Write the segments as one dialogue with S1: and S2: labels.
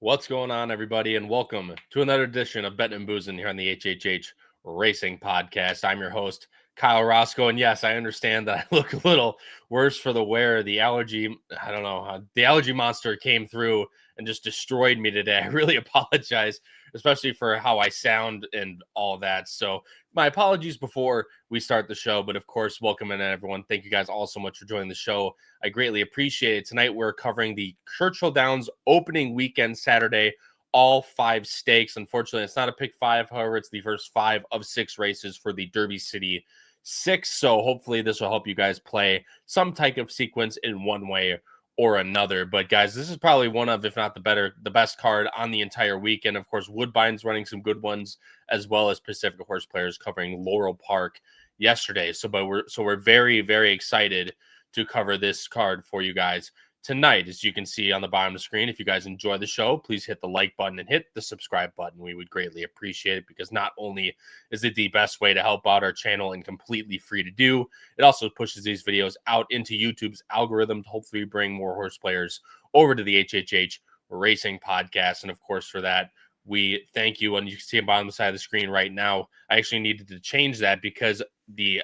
S1: What's going on, everybody, and welcome to another edition of Bettin N Boozin here on the HHH Racing Podcast. I'm your host, Kyle Roscoe, and yes, I understand that I look a little worse for the wear. The allergy, the allergy monster came through and just destroyed me today. I really apologize, especially for how I sound and all that. So my apologies before we start the show, but of course, welcome in everyone. Thank you guys all so much for joining the show. I greatly appreciate it. Tonight, we're covering the Churchill Downs opening weekend Saturday, all 5 stakes. Unfortunately, it's not a pick 5. However, it's the first 5 of 6 races for the Derby City 6. So hopefully this will help you guys play some type of sequence in one way or another. But guys, this is probably one of, if not the best card on the entire weekend. Of course, Woodbine's running some good ones, as well as Pacific Horseplayers covering Laurel Park yesterday. So we're very, very excited to cover this card for you guys tonight. As you can see on the bottom of the screen, if you guys enjoy the show, please hit the like button and hit the subscribe button. We would greatly appreciate it, because not only is it the best way to help out our channel and completely free to do, it also pushes these videos out into YouTube's algorithm to hopefully bring more horse players over to the HHH Racing Podcast. And of course, for that, we thank you. And you can see on the bottom side of the screen right now, I actually needed to change that because the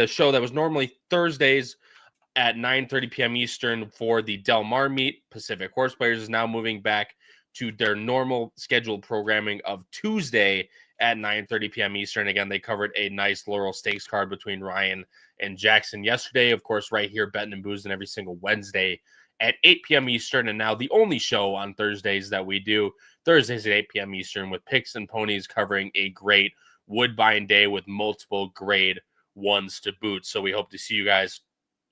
S1: show that was normally Thursdays at 9:30 p.m. Eastern for the Del Mar meet, Pacific Horseplayers, is now moving back to their normal scheduled programming of Tuesday at 9:30 p.m. Eastern. Again, they covered a nice Laurel Stakes card between Ryan and Jackson yesterday. Of course, right here, Bettin N Boozin every single Wednesday at 8 p.m. Eastern. And now the only show on Thursdays that we do, Thursdays at 8 p.m. Eastern, with Picks and Ponies covering a great Woodbine day with multiple grade ones to boot. So we hope to see you guys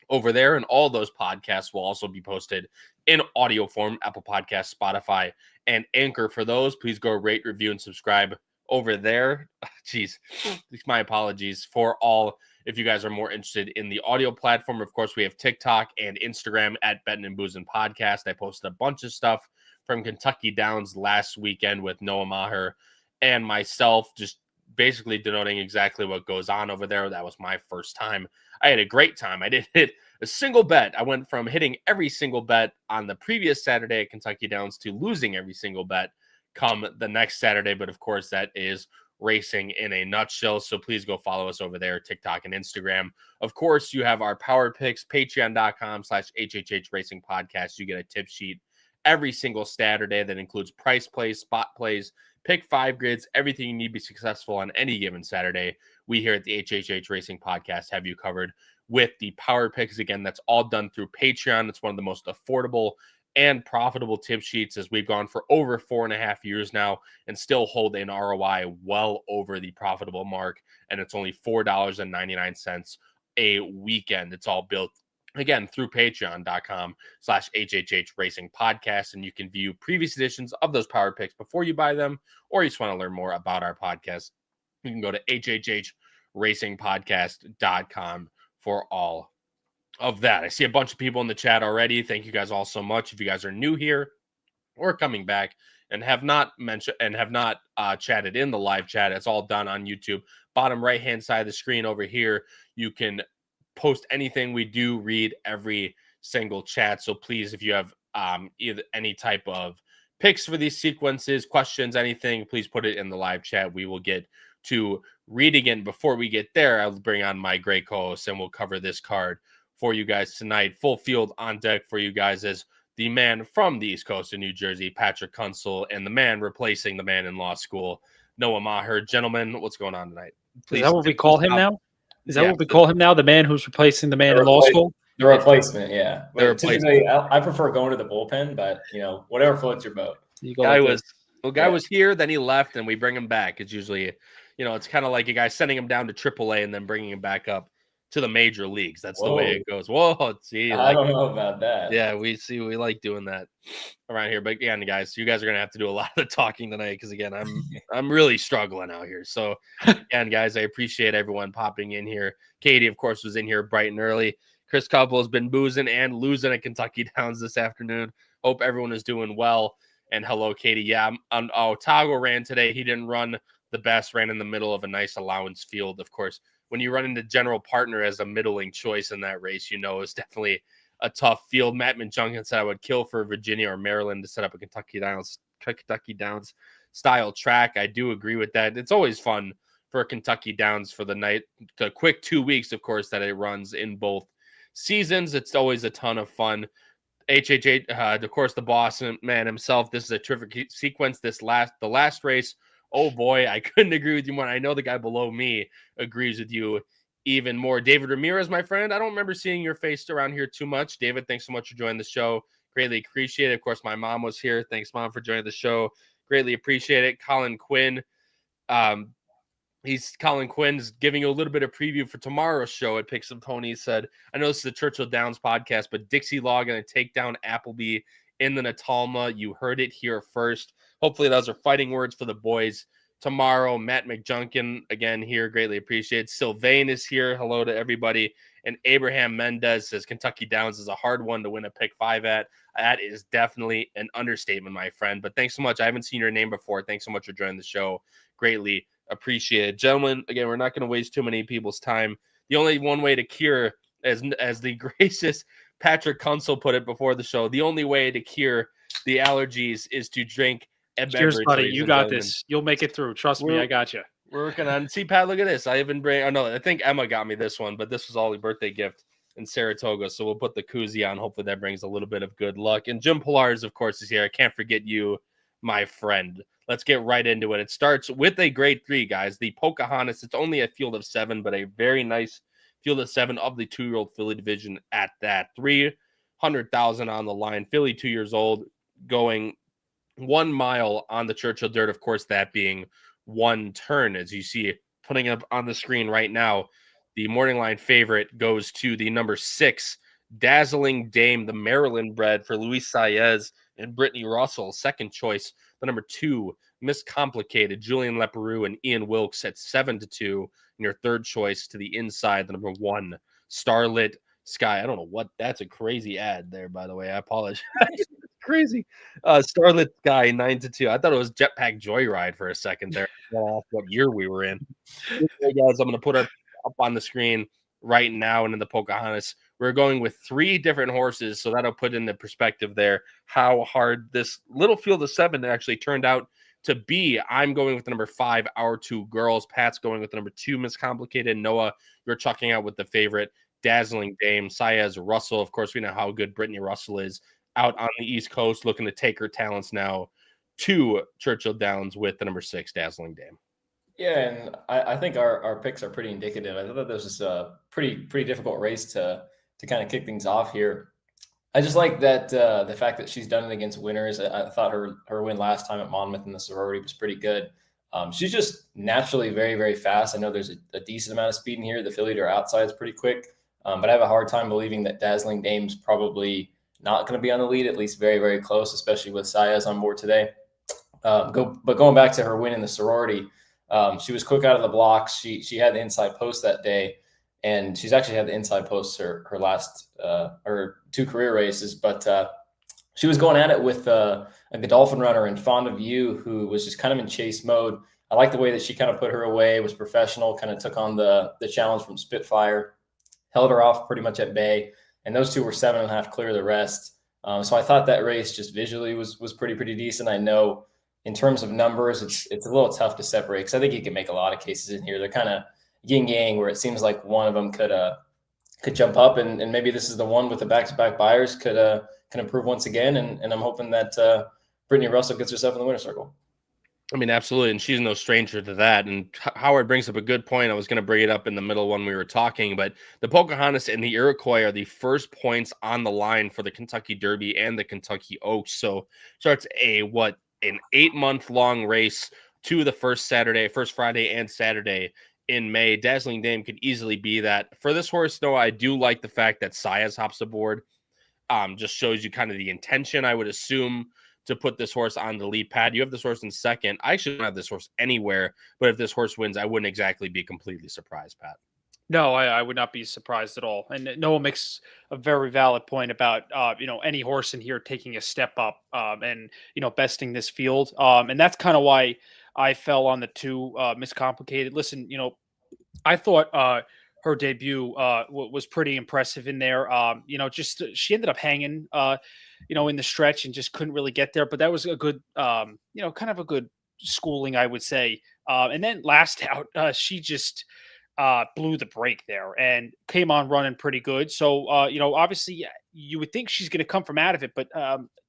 S1: over there, and all those podcasts will also be posted in audio form: Apple Podcasts, Spotify, and Anchor. For those, please go rate, review, and subscribe over there. Jeez, my apologies for all. If you guys are more interested in the audio platform, of course, we have TikTok and Instagram at Bettin N Boozin Podcast. I posted a bunch of stuff from Kentucky Downs last weekend with Noah Maher and myself, just basically denoting exactly what goes on over there. That was my first time. I had a great time. I didn't hit a single bet. I went from hitting every single bet on the previous Saturday at Kentucky Downs to losing every single bet come the next Saturday. But of course, that is racing in a nutshell. So please go follow us over there, TikTok and Instagram. Of course, you have our power picks, patreon.com/HHH Racing Podcast. You get a tip sheet every single Saturday that includes price plays, spot plays, pick 5 grids, everything you need to be successful on any given Saturday. We here at the HHH Racing Podcast have you covered with the power picks. Again, that's all done through Patreon. It's one of the most affordable and profitable tip sheets, as we've gone for over 4.5 years now and still hold an ROI well over the profitable mark. And it's only $4.99 a weekend. It's all built, again, through patreon.com/HHH Racing Podcast. And you can view previous editions of those power picks before you buy them, or you just want to learn more about our podcast, you can go to HHHRacingPodcast.com for all of that. I see a bunch of people in the chat already. Thank you guys all so much. If you guys are new here or coming back and have not chatted in the live chat, it's all done on YouTube. Bottom right-hand side of the screen over here, you can post anything. We do read every single chat. So please, if you have either any type of picks for these sequences, questions, anything, please put it in the live chat. We will get to reading it. Before we get there, I'll bring on my great co-host and we'll cover this card for you guys tonight. Full field on deck for you guys as the man from the East Coast of New Jersey, Patrick Kunsel, and the man replacing the man in law school, Noah Maher. Gentlemen, what's going on tonight?
S2: Please, is that what we call him now? Is that what we call him now? The man who's replacing the man in law school?
S3: The replacement, yeah.
S1: Typically,
S3: I prefer going to the bullpen, but whatever floats your boat.
S1: Guy was here, then he left, and we bring him back. It's usually, it's kind of like a guy sending him down to AAA and then bringing him back up to the major leagues. That's the way it goes. Whoa, see,
S3: I don't know about that.
S1: Yeah, we like doing that around here. But again, guys, you guys are gonna have to do a lot of the talking tonight because again, I'm really struggling out here. So again, guys, I appreciate everyone popping in here. Katie, of course, was in here bright and early. Chris Couple has been boozing and losing at Kentucky Downs this afternoon. Hope everyone is doing well. And hello, Katie. Yeah, Otago ran today. He didn't run the best, ran in the middle of a nice allowance field. Of course, when you run into general partner as a middling choice in that race, it's definitely a tough field. Matt McJunkin said I would kill for Virginia or Maryland to set up a Kentucky Downs style track. I do agree with that. It's always fun for Kentucky Downs for the night. The quick 2 weeks, of course, that it runs in both seasons. It's always a ton of fun. HHH, of course, the boss man himself. This is a terrific sequence. The last race. Oh boy, I couldn't agree with you more. I know the guy below me agrees with you even more. David Ramirez, my friend. I don't remember seeing your face around here too much. David, thanks so much for joining the show. Greatly appreciate it. Of course, my mom was here. Thanks, Mom, for joining the show. Greatly appreciate it. Colin Quinn. Colin Quinn's giving you a little bit of preview for tomorrow's show at Picks and Ponies. Said, I know this is the Churchill Downs podcast, but Dixie Law going to take down Appleby in the Natalma. You heard it here first. Hopefully those are fighting words for the boys tomorrow. Matt McJunkin, again, here. Greatly appreciated. Sylvain is here. Hello to everybody. And Abraham Mendez says Kentucky Downs is a hard one to win a pick 5 at. That is definitely an understatement, my friend. But thanks so much. I haven't seen your name before. Thanks so much for joining the show. Greatly appreciated. Gentlemen, again, we're not going to waste too many people's time. The only one way to cure, as the gracious Patrick Kunsel put it before the show, the only way to cure the allergies is to drink a beverage.
S2: Cheers, buddy. You got this. You'll make it through. Trust me, I got you.
S1: We're working on. See, Pat, look at this. I even bring. Oh no, I think Emma got me this one, but this was Ollie's birthday gift in Saratoga. So we'll put the koozie on. Hopefully that brings a little bit of good luck. And Jim Pilar's, of course, is here. I can't forget you, my friend. Let's get right into it. It starts with a grade 3, guys. The Pocahontas. It's only a field of 7, but a very nice field of 7 of the 2-year-old filly division at that. 300,000 on the line. Filly, 2 years old, going 1 mile on the Churchill dirt. Of course, that being one turn, as you see putting up on the screen right now. The morning line favorite goes to the number 6, Dazzling Dame, the Maryland bred for Luis Saez and Brittany Russell. Second choice, the number 2, Miscomplicated, Julian Leperoux and Ian Wilkes at 7-2. And your third choice to the inside, the number 1, Starlit Sky. I don't know what, that's a crazy ad there, by the way. I apologize. Crazy. Starlit Sky, 9-2. I thought it was Jetpack Joyride for a second there. What year we were in. Hey guys, I'm going to put up on the screen right now, and in the Pocahontas, we're going with 3 different horses, so that'll put into perspective there how hard this little field of 7 actually turned out to be. I'm going with the number 5, Our Two Girls. Pat's going with the number 2, Miscomplicated. Noah, you're chucking out with the favorite, Dazzling Dame. Saez Russell, of course, we know how good Brittany Russell is out on the East Coast, looking to take her talents now to Churchill Downs with the number 6, Dazzling Dame.
S3: Yeah, and I think our picks are pretty indicative. I thought this was a pretty difficult race to kind of kick things off here. I just like that the fact that she's done it against winners. I thought her win last time at Monmouth in the sorority was pretty good. She's just naturally very, very fast. I know there's a decent amount of speed in here. The filly to her outside is pretty quick, but I have a hard time believing that Dazzling Dame's probably not going to be on the lead, at least very, very close, especially with Saez on board today. But going back to her win in the sorority, she was quick out of the blocks. She had the inside post that day, and she's actually had the inside post her last her 2 career races. But she was going at it with a Godolphin runner in Fond of You, who was just kind of in chase mode. I like the way that she kind of put her away, was professional, kind of took on the challenge from Spitfire, held her off pretty much at bay, and those 2 were 7.5 clear of the rest. So I thought that race just visually was pretty decent. I know in terms of numbers, it's a little tough to separate because I think you can make a lot of cases in here. They're kind of yin-yang, where it seems like one of them could jump up, and maybe this is the one with the back-to-back buyers can improve once again. And I'm hoping that Brittany Russell gets herself in the winner's circle.
S1: I mean, absolutely, and she's no stranger to that. And Howard brings up a good point. I was going to bring it up in the middle when we were talking, but the Pocahontas and the Iroquois are the first points on the line for the Kentucky Derby and the Kentucky Oaks. So starts an 8-month-long race to the first Friday and Saturday in May. Dazzling Dame could easily be that. For this horse, though, I do like the fact that Saez hops aboard. Just shows you kind of the intention, I would assume, to put this horse on the lead pad. You have this horse in second. I actually don't have this horse anywhere, but if this horse wins, I wouldn't exactly be completely surprised, Pat.
S2: No, I would not be surprised at all. And Noah makes a very valid point about, any horse in here taking a step up and, besting this field. And that's kind of why I fell on the 2 Miscomplicated. Listen, I thought her debut was pretty impressive in there. Just she ended up hanging, in the stretch and just couldn't really get there. But that was a good, kind of a good schooling, I would say. And then last out, she just blew the brake there and came on running pretty good. So, obviously you would think she's going to come from out of it, but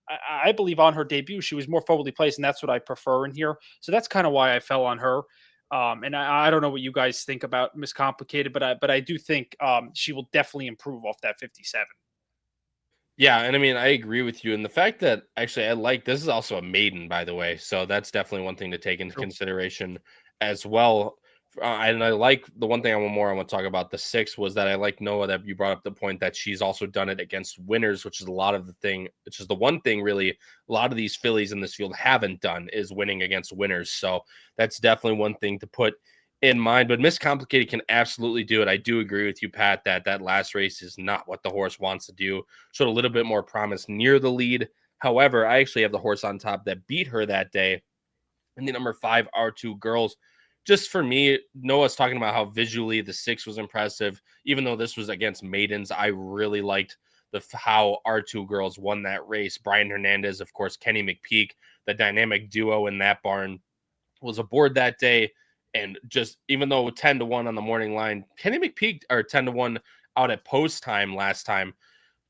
S2: I believe on her debut, she was more forwardly placed, and that's what I prefer in here. So that's kind of why I fell on her. And I don't know what you guys think about Miss Complicated, but I do think she will definitely improve off that 57.
S1: Yeah, and I mean, I agree with you. And the fact that actually I like this is also a maiden, by the way. So that's definitely one thing to take into consideration as well. And I like the one thing I want to talk about the 6 was that I like Noah that you brought up the point that she's also done it against winners, which is a lot of the thing, which is the one thing really a lot of these fillies in this field haven't done is winning against winners. So that's definitely one thing to put in mind. But Miss Complicated can absolutely do it. I do agree with you, Pat, that last race is not what the horse wants to do. Showed a little bit more promise near the lead. However, I actually have the horse on top that beat her that day in the number 5 R2 Girls. Just for me, Noah's talking about how visually the 6 was impressive. Even though this was against maidens, I really liked how R2 Girls won that race. Brian Hernandez, of course, Kenny McPeak, the dynamic duo in that barn was aboard that day. And just even though 10-1 on the morning line, Kenny McPeak or 10-1 out at post time last time,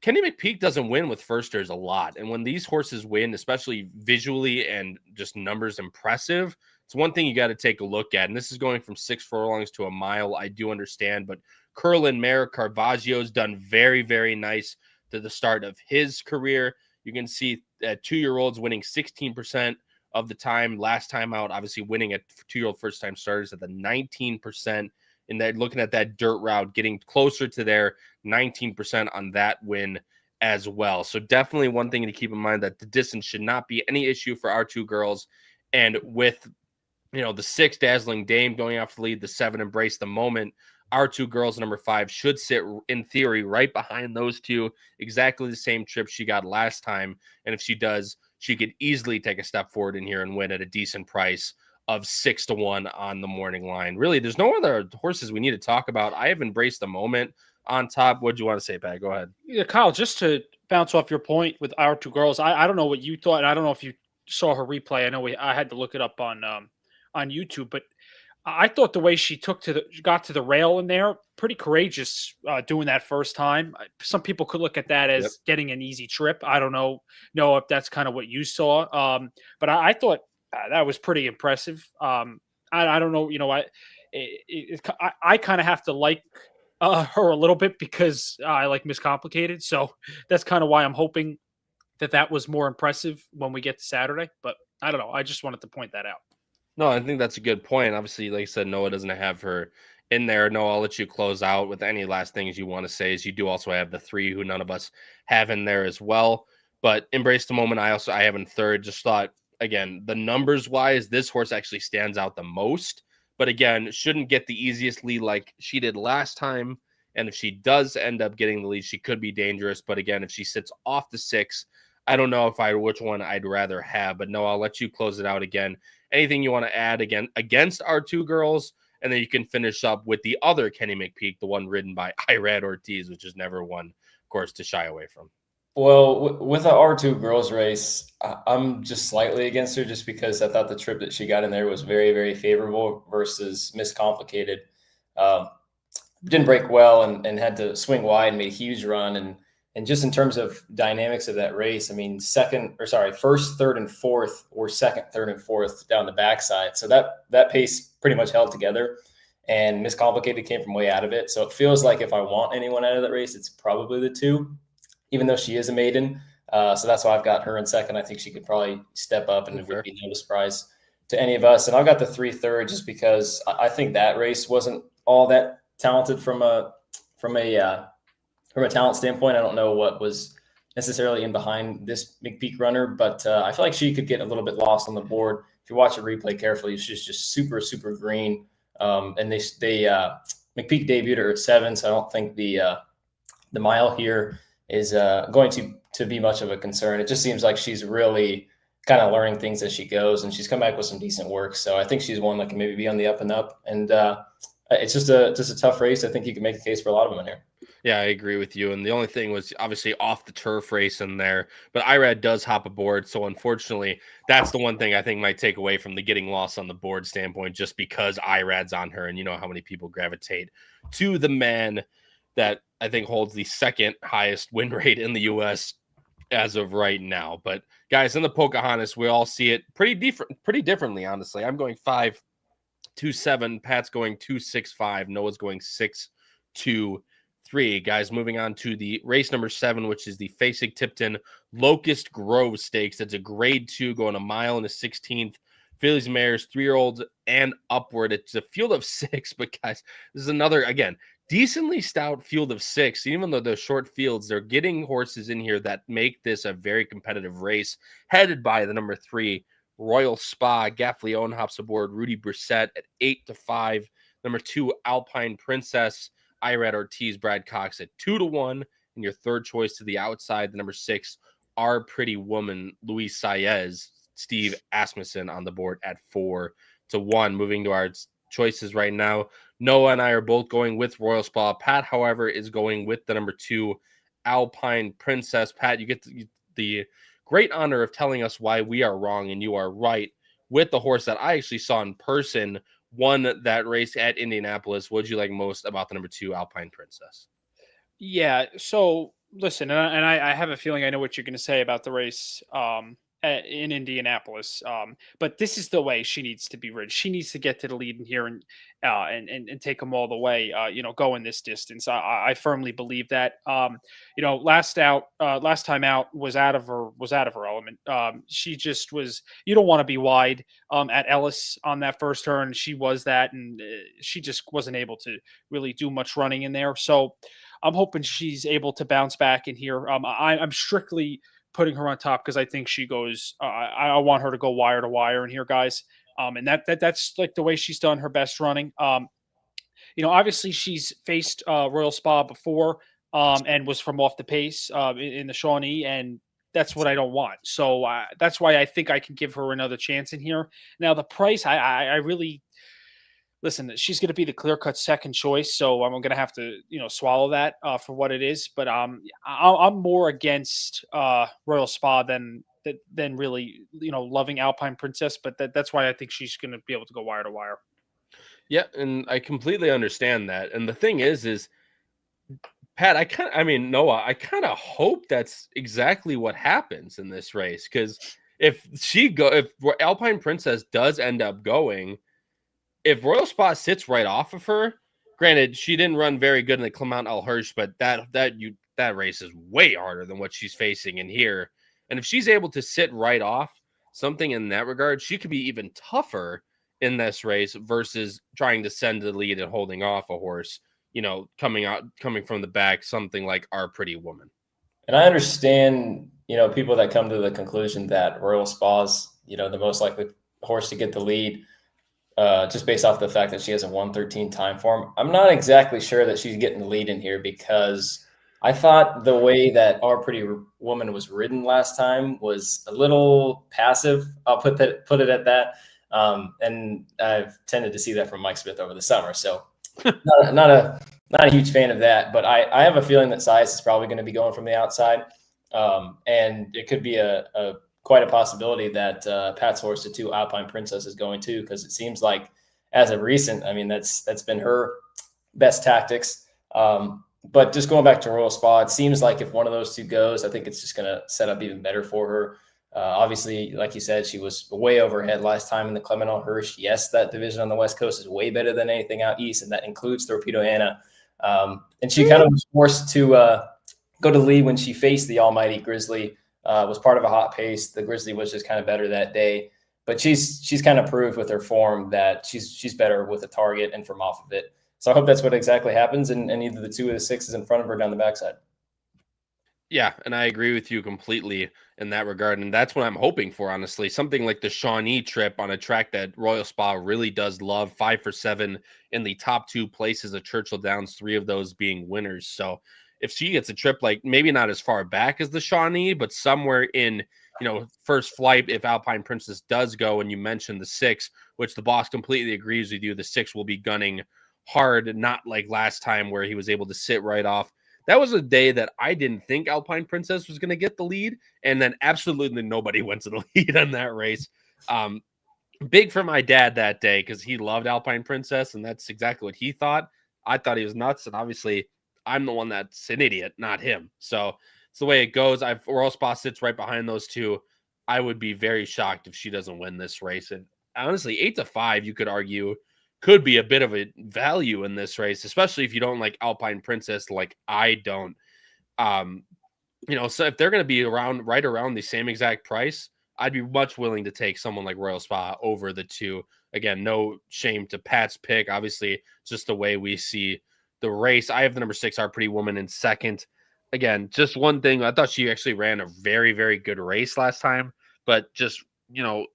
S1: Kenny McPeak doesn't win with firsters a lot. And when these horses win, especially visually and just numbers impressive, it's one thing you got to take a look at. And this is going from 6 furlongs to a mile. I do understand, but Curlin Mare Caravaggio's done very, very nice to the start of his career. You can see that 2-year-olds winning 16% of the time. Last time out, obviously winning at 2-year-old first-time starters at the 19%. And that looking at that dirt route, getting closer to their 19% on that win as well. So definitely one thing to keep in mind that the distance should not be any issue for our 2 girls. And with the 6 Dazzling Dame going off the lead, the 7 Embrace the Moment, our 2 girls, number 5, should sit in theory right behind those 2, exactly the same trip she got last time. And if she does, she could easily take a step forward in here and win at a decent price of 6-1 on the morning line. Really, there's no other horses we need to talk about. I have Embraced the Moment on top. What do you want to say, Pat? Go ahead.
S2: Yeah, Kyle, just to bounce off your point with our 2 girls, I don't know what you thought, and I don't know if you saw her replay. I know I had to look it up on YouTube, but I thought the way she got to the rail in there, pretty courageous doing that first time. Some people could look at that as getting an easy trip. I don't know if that's kind of what you saw, but I thought that was pretty impressive. I don't know, I kind of have to like her a little bit because I like Miss Complicated, so that's kind of why I'm hoping that was more impressive when we get to Saturday. But I don't know. I just wanted to point that out.
S1: No, I think that's a good point. Obviously, like I said, Noah doesn't have her in there. Noah, I'll let you close out with any last things you want to say. As you do also have the 3 who none of us have in there as well. But Embrace the Moment, I have in third. Just thought, again, the numbers wise, this horse actually stands out the most. But again, shouldn't get the easiest lead like she did last time. And if she does end up getting the lead, she could be dangerous. But again, if she sits off the 6, I don't know which one I'd rather have. But no, I'll let you close it out again. Anything you want to add again against our 2 girls, and then you can finish up with the other Kenny McPeak, the one ridden by Irad Ortiz, which is never one, of course, to shy away from.
S3: Well, with the R2 girls race, I'm just slightly against her just because I thought the trip that she got in there was very, very favorable versus Miss Complicated. Didn't break well and had to swing wide and made a huge run. And just in terms of dynamics of that race, I mean, first, third, and fourth, or second, third, and fourth down the backside. So that pace pretty much held together. And Miss Complicated came from way out of it. So it feels like if I want anyone out of that race, it's probably the 2, even though she is a maiden. So that's why I've got her in second. I think she could probably step up, and it would be no surprise to any of us. And I've got the 3 third just because I think that race wasn't all that talented from a talent standpoint. I don't know what was necessarily in behind this McPeak runner, but I feel like she could get a little bit lost on the board. If you watch a replay carefully, she's just super, super green. And they McPeak debuted her at 7, so I don't think the mile here is going to be much of a concern. It just seems like she's really kind of learning things as she goes, and she's come back with some decent work. So I think she's one that can maybe be on the up and up. And it's just a tough race. I think you can make a case for a lot of them in here.
S1: Yeah, I agree with you. And the only thing was obviously off the turf race in there, but Irad does hop aboard. So unfortunately, that's the one thing I think might take away from the getting lost on the board standpoint, just because Irad's on her. And you know how many people gravitate to the man that I think holds the second highest win rate in the U.S. as of right now. But guys, in the Pocahontas, we all see it pretty differently, honestly. I'm going 5-2-7. Pat's going 2-6-5. Noah's going 6-2-3. Guys, moving on to the race number 7, which is the Fasig-Tipton Locust Grove Stakes. It's a grade 2 going a mile and a 16th. Fillies and mares, 3-year-olds and upward. It's a field of 6, but guys, this is another, again, decently stout field of 6. Even though they're short fields, they're getting horses in here that make this a very competitive race, headed by the number 3 Royal Spa. Gaffleone hops aboard Rudy Brissett at 8-5. Number 2 Alpine Princess, Irad Ortiz, Brad Cox at 2-1. And your third choice to the outside, the number 6 Our Pretty Woman, Luis Saez, Steve Asmussen on the board at 4-1. Moving to our choices right now, Noah and I are both going with Royal Spa. Pat, however, is going with the number 2 Alpine Princess. Pat, you get the great honor of telling us why we are wrong and you are right with the horse that I actually saw in person, won that race at Indianapolis. What did you like most about the number 2 Alpine Princess?
S2: Yeah. So listen, and I have a feeling I know what you're going to say about the race in Indianapolis. But this is the way she needs to be ridden. She needs to get to the lead in here and take them all the way. Going this distance. I firmly believe that. Last time out was out of her element. She just was. You don't want to be wide at Ellis on that first turn. She was that, and she just wasn't able to really do much running in there. So I'm hoping she's able to bounce back in here. I'm strictly putting her on top because I think she goes. I want her to go wire to wire in here, guys. And that's like the way she's done her best running. Obviously she's faced Royal Spa before and was from off the pace in the Shawnee, and that's what I don't want. So that's why I think I can give her another chance in here. Now the price, I really. Listen, she's going to be the clear-cut second choice, so I'm going to have to, swallow that for what it is. But I'm more against Royal Spa than really, loving Alpine Princess. But that's why I think she's going to be able to go wire to wire.
S1: Yeah, and I completely understand that. And the thing is Pat, Noah, I kind of hope that's exactly what happens in this race, because if Alpine Princess does end up going. If Royal Spa sits right off of her, granted, she didn't run very good in the Clement El Hirsch, but that race is way harder than what she's facing in here. And if she's able to sit right off something in that regard, she could be even tougher in this race versus trying to send the lead and holding off a horse, coming from the back, something like Our Pretty Woman.
S3: And I understand, people that come to the conclusion that Royal Spa's, the most likely horse to get the lead. Just based off the fact that she has a 1:13 time form. I'm not exactly sure that she's getting the lead in here, because I thought the way that Our Pretty Woman was ridden last time was a little passive. I'll put it at that. And I've tended to see that from Mike Smith over the summer. So not a huge fan of that, but I have a feeling that Saez is probably going to be going from the outside. And it could be quite a possibility that Pat's horse, the 2 Alpine Princess, is going too, because it seems like as of recent, that's been her best tactics. But just going back to Royal Spa, it seems like if one of those 2 goes, I think it's just going to set up even better for her. Obviously, like you said, she was way overhead last time in the Clement El Hirsch. Yes, that division on the West Coast is way better than anything out east, and that includes Torpedo Anna. And she kind of was forced to go to lead when she faced the almighty Grizzly. Was part of a hot pace. The Grizzly was just kind of better that day, but she's kind of proved with her form that she's better with a target and from off of it. So I hope that's what exactly happens, and either the 2 of the 6 is in front of her down the backside.
S1: Yeah, and I agree with you completely in that regard, and that's what I'm hoping for, honestly. Something like the Shawnee trip on a track that Royal Spa really does love. 5 for 7 in the top 2 places at Churchill Downs, 3 of those being winners. So if she gets a trip, like maybe not as far back as the Shawnee, but somewhere in, first flight, if Alpine Princess does go, and you mentioned the 6, which the boss completely agrees with you, the 6 will be gunning hard, not like last time where he was able to sit right off. That was a day that I didn't think Alpine Princess was going to get the lead, and then absolutely nobody went to the lead on that race. Big for my dad that day because he loved Alpine Princess, and that's exactly what he thought. I thought he was nuts, and obviously I'm the one that's an idiot, not him. So it's the way it goes. Royal Spa sits right behind those two. I would be very shocked if she doesn't win this race. And honestly, 8-5, you could argue, could be a bit of a value in this race, especially if you don't like Alpine Princess like I don't. So if they're going to be right around the same exact price, I'd be much willing to take someone like Royal Spa over the two. Again, no shame to Pat's pick. Obviously, just the way we see the race. I have the number 6, Our Pretty Woman, in second. Again, just one thing. I thought she actually ran a very, very good race last time, but just,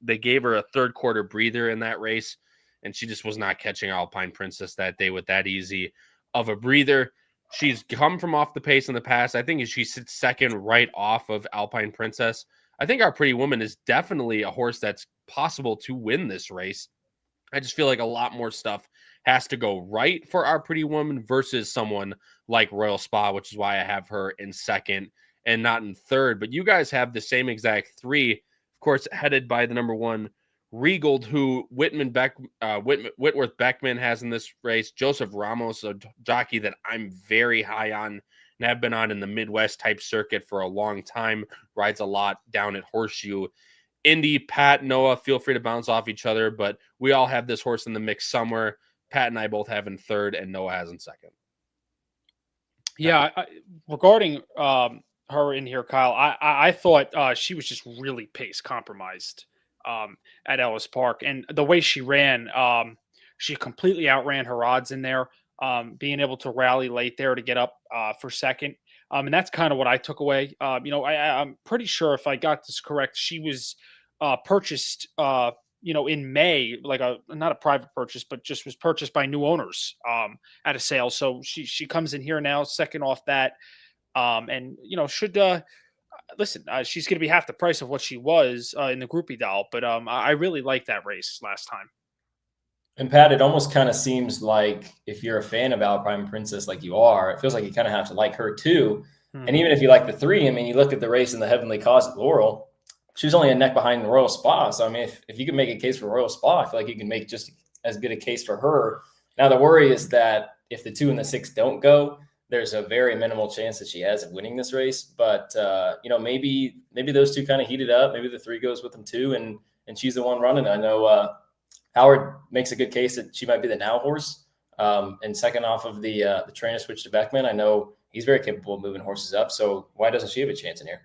S1: they gave her a third quarter breather in that race, and she just was not catching Alpine Princess that day with that easy of a breather. She's come from off the pace in the past. I think she sits second right off of Alpine Princess. I think Our Pretty Woman is definitely a horse that's possible to win this race. I just feel like a lot more stuff has to go right for Our Pretty Woman versus someone like Royal Spa, which is why I have her in second and not in third. But you guys have the same exact 3, of course, headed by the number 1, Regal, who Whitworth Beckman has in this race. Joseph Ramos, a jockey that I'm very high on and have been on in the Midwest type circuit for a long time, rides a lot down at Horseshoe. Indy, Pat, Noah, feel free to bounce off each other, but we all have this horse in the mix somewhere. Pat and I both have in third, and Noah has in second.
S2: Yeah, regarding her in here, Kyle, I thought she was just really pace compromised at Ellis Park, and the way she ran, she completely outran her odds in there. Being able to rally late there to get up for second. And that's kind of what I took away. I'm pretty sure if I got this correct, she was purchased, in May, like not a private purchase, but just was purchased by new owners at a sale. So she comes in here now, second off that. And, should listen, she's going to be half the price of what she was in the groupie doll. But I really liked that race last time.
S3: And Pat, it almost kind of seems like if you're a fan of Alpine Princess like you are, it feels like you kind of have to like her too. And even if you like the 3, I mean, you look at the race in the Heavenly Cause at Laurel, she was only a neck behind the Royal Spa. So, I mean, if you can make a case for Royal Spa, I feel like you can make just as good a case for her. Now, the worry is that if the 2 and the 6 don't go, there's a very minimal chance that she has of winning this race. But, maybe those 2 kind of heat it up. Maybe the 3 goes with them too, and she's the one running. I know Howard makes a good case that she might be the now horse. And second off of the trainer switch to Beckman, I know he's very capable of moving horses up. So why doesn't she have a chance in here?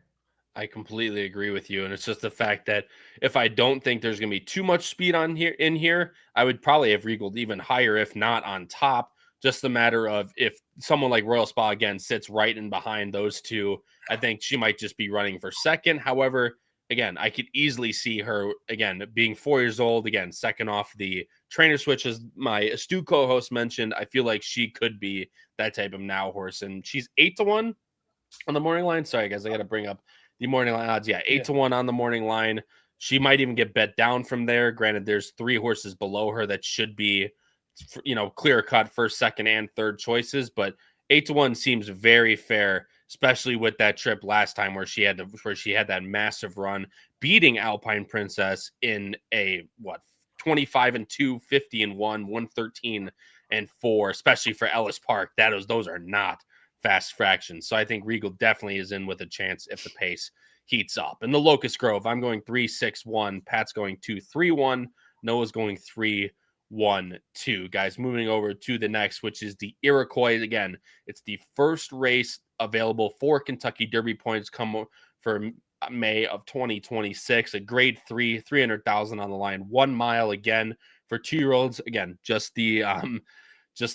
S1: I completely agree with you. And it's just the fact that if I don't think there's going to be too much speed in here, I would probably have Regal even higher, if not on top. Just a matter of if someone like Royal Spa, again, sits right in behind those 2, I think she might just be running for second. However, again, I could easily see her, again, being 4 years old, again, second off the trainer switch, as my astute co-host mentioned. I feel like she could be that type of now horse. And she's 8-1 on the morning line. Sorry, guys, I got to bring up the morning line odds. Yeah, 8-1 on the morning line. She might even get bet down from there. Granted, there's 3 horses below her that should be, clear cut first, second, and third choices. But 8-1 seems very fair, especially with that trip last time where she had that massive run, beating Alpine Princess in a 25-2, 50-1, 113-4, especially for Ellis Park. Those are not fast fractions. So I think Regal definitely is in with a chance if the pace heats up. In the Locust Grove, I'm going 3-6-1. Pat's going 2-3-1. Noah's going 3-1-2. Guys, moving over to the next, which is the Iroquois. Again, it's the first race available for Kentucky Derby points come for May of 2026. A grade 3, 300,000 on the line, 1 mile again for 2-year-olds. Again, just the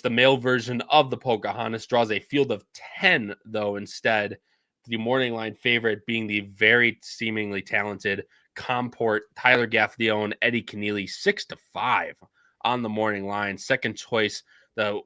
S1: male version of the Pocahontas. Draws a field of 10, though, instead. The morning line favorite being the very seemingly talented Comport, Tyler Gaffalione, Eddie Keneally, 6-5 on the morning line. Second choice, the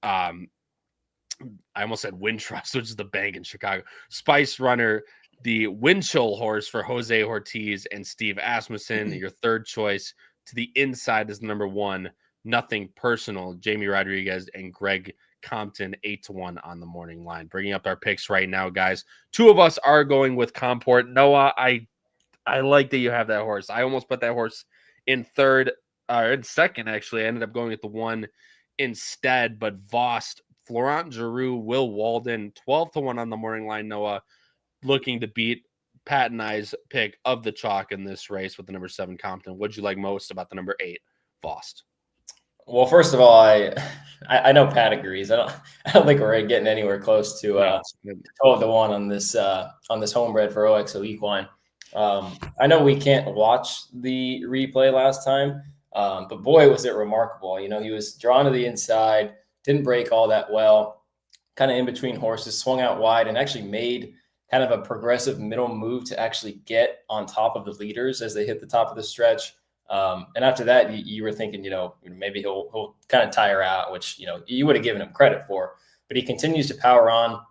S1: I almost said Wintrust, which is the bank in Chicago. Spice Runner, the Winchell horse for Jose Ortiz and Steve Asmussen. Your third choice to the inside is number 1, Nothing Personal, Jamie Rodriguez, and Greg Compton 8-1 on the morning line. Bringing up our picks right now, guys. Two of us are going with Comport. Noah, I like that you have that horse. I almost put that horse in third, in second, actually. I ended up going with the one instead, but Vost, Florent Giroux, Will Walden, 12-1 on the morning line, Noah, looking to beat Pat and I's pick of the chalk in this race with the number 7 Compton. What'd you like most about the number 8 Vost?
S3: Well, first of all, I know Pat agrees. I don't think we're getting anywhere close to 12-1 on this homebred for OXO Equine. I know we can't watch the replay last time, but boy, was it remarkable. You know, he was drawn to the inside, didn't break all that well, kind of in between horses, swung out wide, and actually made kind of a progressive middle move to actually get on top of the leaders as they hit the top of the stretch. And after that, you were thinking, you know, maybe he'll kind of tire out, which, you know, you would have given him credit for, but he continues to power on.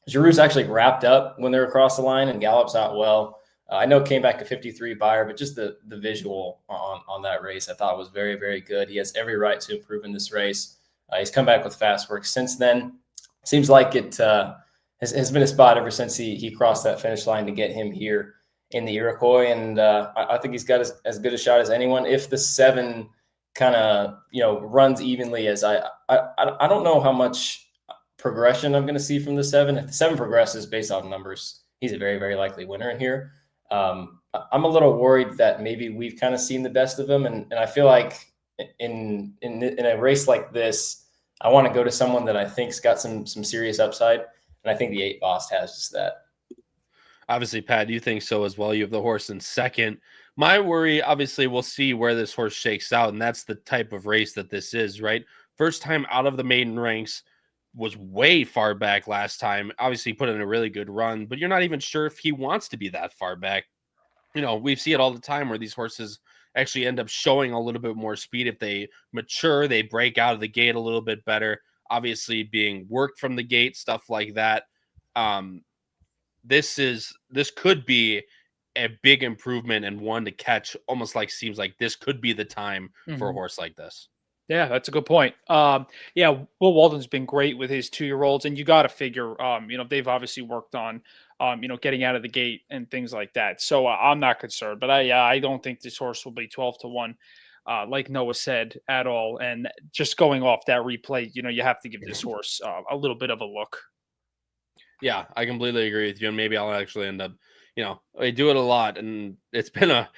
S3: Giroux's actually wrapped up when they're across the line and gallops out well. I know it came back to 53 buyer, but just the visual on that race I thought was very, very good. He has every right to improve in this race. He's come back with fast work since then. Seems like it has been a spot ever since he crossed that finish line to get him here in the Iroquois. And I think he's got as good a shot as anyone. If the 7 kind of, you know, runs evenly as I don't know how much progression I'm going to see from the 7. If the 7 progresses based on numbers, he's a very, very likely winner in here. I'm a little worried that maybe we've kind of seen the best of him. And I feel like in a race like this, I want to go to someone that I think's got some serious upside. And I think the 8 Vost has just that.
S1: Obviously, Pat, you think so as well. You have the horse in second. My worry, obviously, we'll see where this horse shakes out. And that's the type of race that this is, right? First time out of the maiden ranks, was way far back last time. Obviously, he put in a really good run, but you're not even sure if he wants to be that far back. You know, we see it all the time where these horses actually end up showing a little bit more speed. If they mature, they break out of the gate a little bit better. Obviously, being worked from the gate, stuff like that. This could be a big improvement and one to catch. Almost like seems like this could be the time for a horse like this.
S2: Yeah, that's a good point. Yeah, Will Walden's been great with his 2-year-olds, and you got to figure, you know, they've obviously worked on, you know, getting out of the gate and things like that. So I'm not concerned, but I don't think this horse will be 12-1, like Noah said, at all. And just going off that replay, you know, you have to give this horse a little bit of a look.
S1: Yeah, I completely agree with you, and maybe I'll actually end up, you know, I do it a lot, and it's been a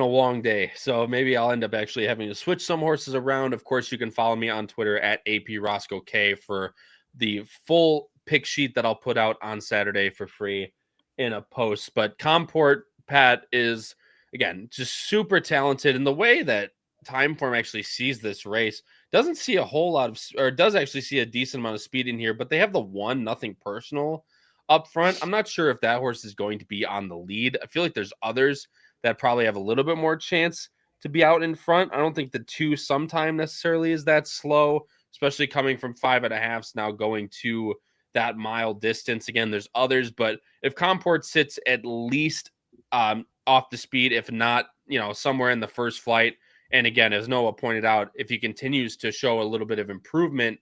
S1: long day. So maybe I'll end up actually having to switch some horses around. Of course, you can follow me on Twitter at APRoscoeK for the full pick sheet that I'll put out on Saturday for free in a post. But Comport, Pat, is, again, just super talented in the way that Timeform actually sees this race. Doesn't see a whole lot of, or does actually see a decent amount of speed in here, but they have the 1 Nothing Personal up front. I'm not sure if that horse is going to be on the lead. I feel like there's others that probably have a little bit more chance to be out in front. I don't think the 2 Sometime necessarily is that slow, especially coming from 5.5s now going to that mile distance. Again, there's others, but if Comport sits at least off the speed, if not, you know, somewhere in the first flight, and again, as Noah pointed out, if he continues to show a little bit of improvement,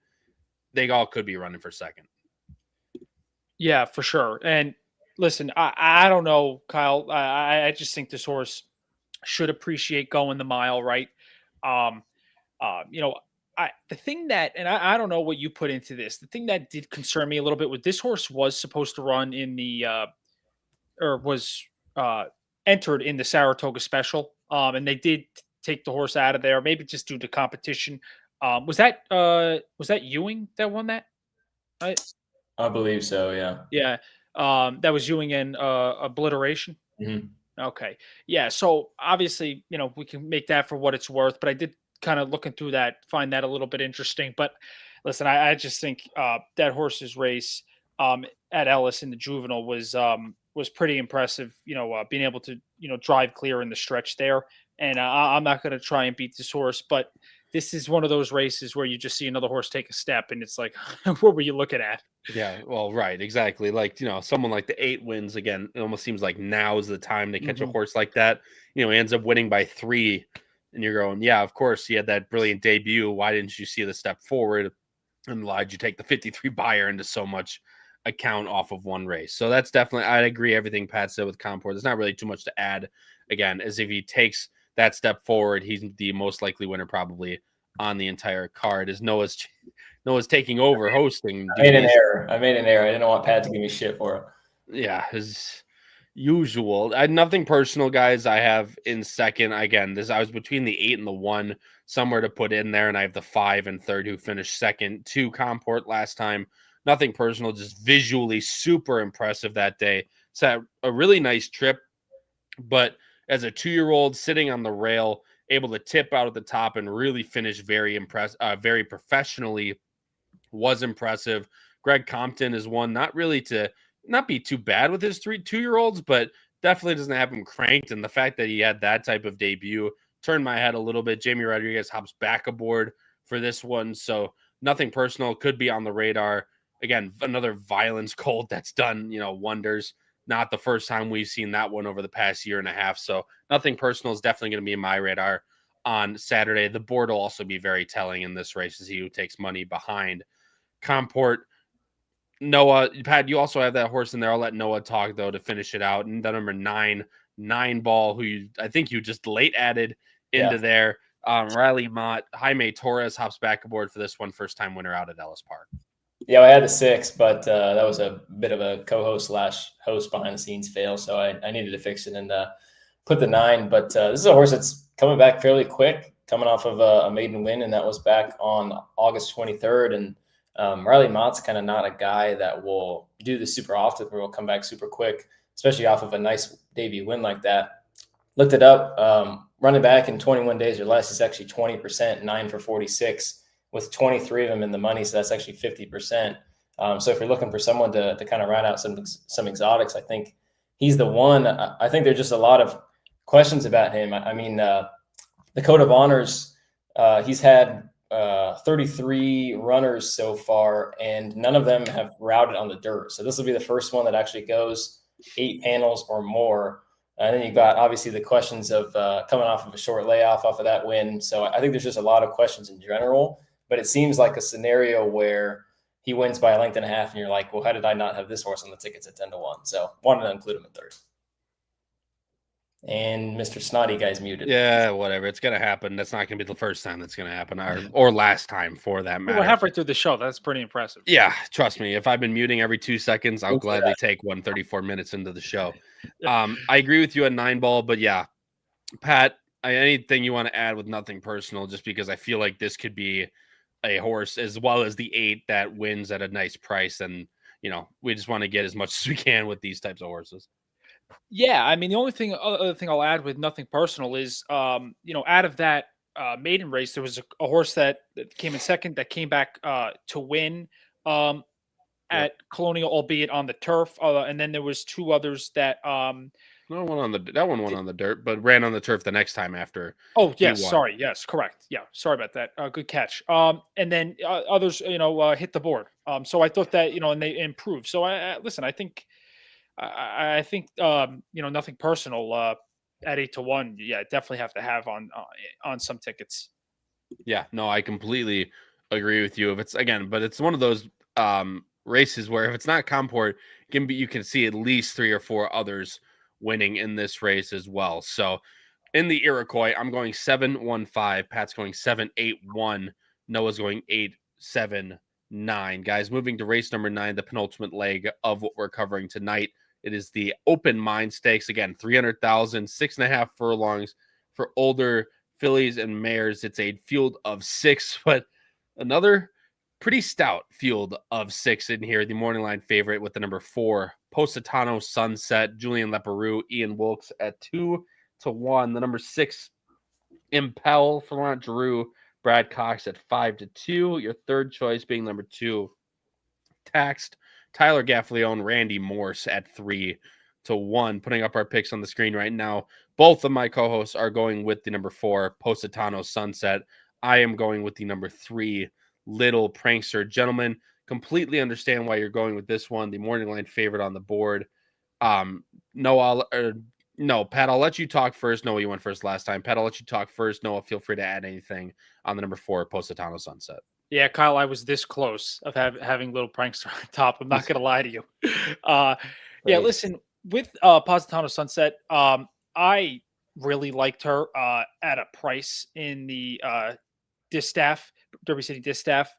S1: they all could be running for second.
S2: Yeah, for sure. And listen, I don't know, Kyle. I just think this horse should appreciate going the mile, right? You know, the thing that, and I don't know what you put into this, the thing that did concern me a little bit with this horse was supposed to run in the, or was entered in the Saratoga Special, and they did take the horse out of there, maybe just due to competition. Was that Ewing that won that? Right?
S3: I believe so. Yeah.
S2: Yeah. That was Ewing and Obliteration.
S3: Mm-hmm.
S2: Okay. Yeah. So obviously, you know, we can make that for what it's worth, but I did kind of looking through that, find that a little bit interesting. But listen, I just think that horse's race at Ellis in the juvenile was pretty impressive. You know, being able to, you know, drive clear in the stretch there. And I'm not going to try and beat this horse, but this is one of those races where you just see another horse take a step and it's like, what were you looking at?
S1: Yeah, well, right, exactly. Like, you know, someone like the 8 wins again. It almost seems like now is the time to catch a horse like that. You know, he ends up winning by 3 And you're going, yeah, of course, he had that brilliant debut. Why didn't you see the step forward and why'd you take the 53 buyer into so much account off of one race? So that's definitely, I agree everything Pat said with Comport. There's not really too much to add. Again, as if he takes that step forward, he's the most likely winner probably on the entire card. As Noah's taking over hosting.
S3: I made an error. I didn't want Pat to give me shit for it.
S1: Yeah, his usual. I had nothing personal, guys. I have in second. Again, I was between the 8 and the 1, somewhere to put in there, and I have the 5 and third who finished second to Comport last time. Nothing personal, just visually super impressive that day. So a really nice trip, but as a 2-year-old sitting on the rail, able to tip out at the top and really finish very professionally was impressive. Greg Compton is one not really to not be too bad with his 2-year-olds, but definitely doesn't have him cranked. And the fact that he had that type of debut turned my head a little bit. Jamie Rodriguez hops back aboard for this one. So nothing personal, could be on the radar. Again, another violence colt that's done, wonders. Not the first time we've seen that one over the past year and a half. So nothing personal is definitely going to be in my radar on Saturday. The board will also be very telling in this race, as he who takes money behind Comport. Noah, Pat, you also have that horse in there. I'll let Noah talk, though, to finish it out. And the number 9 ball, who I think you just late added into there. Riley Mott, Jaime Torres hops back aboard for this one. First time winner out at Ellis Park.
S3: Yeah, I had the 6, but that was a bit of a co-host / host behind the scenes fail. So I needed to fix it and put the 9. But this is a horse that's coming back fairly quick, coming off of a maiden win. And that was back on August 23rd. And Riley Mott's kind of not a guy that will do this super often, where he'll come back super quick, especially off of a nice debut win like that. Looked it up. Running back in 21 days or less is actually 20%, 9 for 46, with 23 of them in the money. So that's actually 50%. So if you're looking for someone to kind of ride out some exotics, I think he's the one. I think there's just a lot of questions about him. I mean, the Code of Honors, he's had 33 runners so far, and none of them have routed on the dirt. So this will be the first one that actually goes 8 panels or more. And then you've got obviously the questions of coming off of a short layoff off of that win. So I think there's just a lot of questions in general, but it seems like a scenario where he wins by a length and a half and you're like, well, how did I not have this horse on the tickets at 10-1? So wanted to include him in third. And Mr. Snotty guy's muted.
S1: Yeah, whatever. It's going to happen. That's not going to be the first time that's going to happen, or last time for that matter.
S2: We're halfway through the show. That's pretty impressive.
S1: Yeah, trust me. If I've been muting every 2 seconds, I'll gladly take 134 minutes into the show. I agree with you at 9 ball, but yeah, Pat, anything you want to add with nothing personal, just because I feel like this could be a horse as well as the 8 that wins at a nice price. And, we just want to get as much as we can with these types of horses.
S2: Yeah, I mean, the only other thing I'll add with nothing personal is, out of that maiden race, there was a horse that came in second that came back to win at Colonial, albeit on the turf, and then there was 2 others that that one
S1: won on the dirt, but ran on the turf the next time after.
S2: Oh yes, sorry, yes, correct. Yeah, sorry about that. Good catch. And then others, hit the board. So I thought that and they improved. So listen, I think. I think nothing personal at 8-1. Yeah, definitely have to have on some tickets.
S1: Yeah, no, I completely agree with you. If it's but it's one of those races where if it's not Comport, you can see at least 3 or 4 others winning in this race as well. So in the Iroquois, I'm going 7-1-5. Pat's going 7-8-1. Noah's going 8-7-9. Guys, moving to race number 9, the penultimate leg of what we're covering tonight. It is the Open Mind Stakes. Again, 300,000, 6.5 furlongs for older fillies and mares. It's a field of 6, but another pretty stout field of 6 in here. The morning line favorite with the number 4, Positano Sunset, Julian Leperoux, Ian Wilkes at 2-1. The number 6, Impel, Florent Giroux, Brad Cox at 5-2. Your third choice being number 2, Taxed, Tyler Gaffleone, Randy Morse at 3-1. Putting up our picks on the screen right now. Both of my co-hosts are going with the number 4, Positano Sunset. I am going with the number 3, Little Prankster. Gentlemen, completely understand why you're going with this one. The morning line favorite on the board. Noah, No, Pat, I'll let you talk first. Noah, you went first last time. Pat, I'll let you talk first. Noah, feel free to add anything on the number 4, Positano Sunset.
S2: Yeah, Kyle, I was this close of having little prankster on top. I'm not gonna lie to you. Yeah,
S3: Great.
S2: listen, with Positano Sunset, I really liked her at a price in the distaff, Derby City distaff.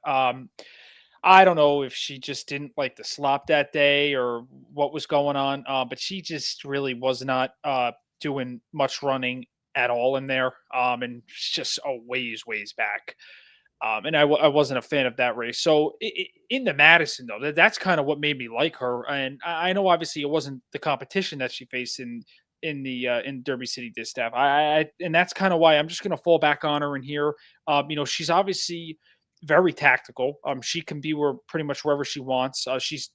S2: I don't know if she just didn't like the slop that day or what was going on, but she just really was not doing much running at all in there, and just ways back. And I wasn't a fan of that race. So in the Madison, though, that's kind of what made me like her. And I know obviously it wasn't the competition that she faced in Derby City Distaff. And that's kind of why I'm just going to fall back on her in here. She's obviously very tactical. She can be pretty much wherever she wants. She's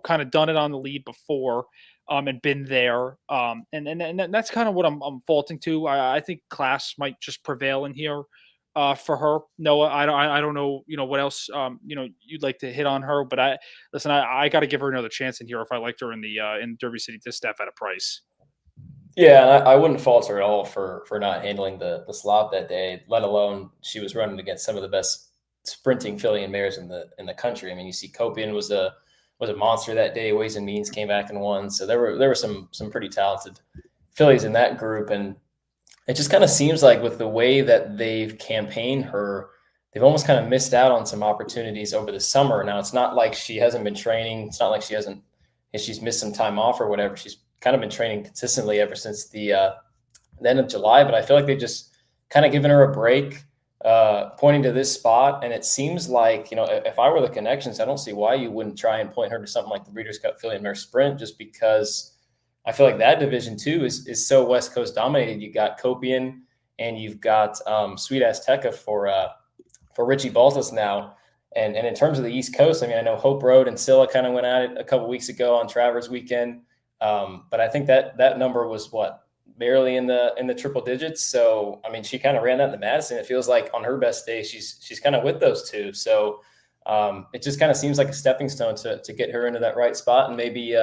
S2: kind of done it on the lead before. And been there, and that's kind of what I'm faulting to. I think class might just prevail in here. For her, Noah, I don't know, what else, you'd like to hit on her, but I got to give her another chance in here if I liked her in Derby City Distaff at a price.
S3: Yeah, and I wouldn't fault her at all for not handling the slop that day, let alone she was running against some of the best sprinting filly and mares in the country. I mean, you see Copian was a monster that day. Ways and Means came back and won. So there were some pretty talented fillies in that group, and it just kind of seems like with the way that they've campaigned her, they've almost kind of missed out on some opportunities over the summer. Now, it's not like she hasn't been training. It's not like she's missed some time off or whatever. She's kind of been training consistently ever since the end of July, but I feel like they've just kind of given her a break, pointing to this spot. And it seems like, if I were the connections, I don't see why you wouldn't try and point her to something like the Breeders' Cup Filly and Mare Sprint, just because I feel like that division too is so West Coast dominated. You got Copian and you've got Sweet Azteca for Richie Baltas now. And in terms of the East Coast, I mean, I know Hope Road and Scylla kind of went at it a couple weeks ago on Travers weekend. But I think that number was barely in the triple digits. So, I mean, she kind of ran that in the Madison. It feels like on her best day, she's kind of with those two. So it just kind of seems like a stepping stone to get her into that right spot. And maybe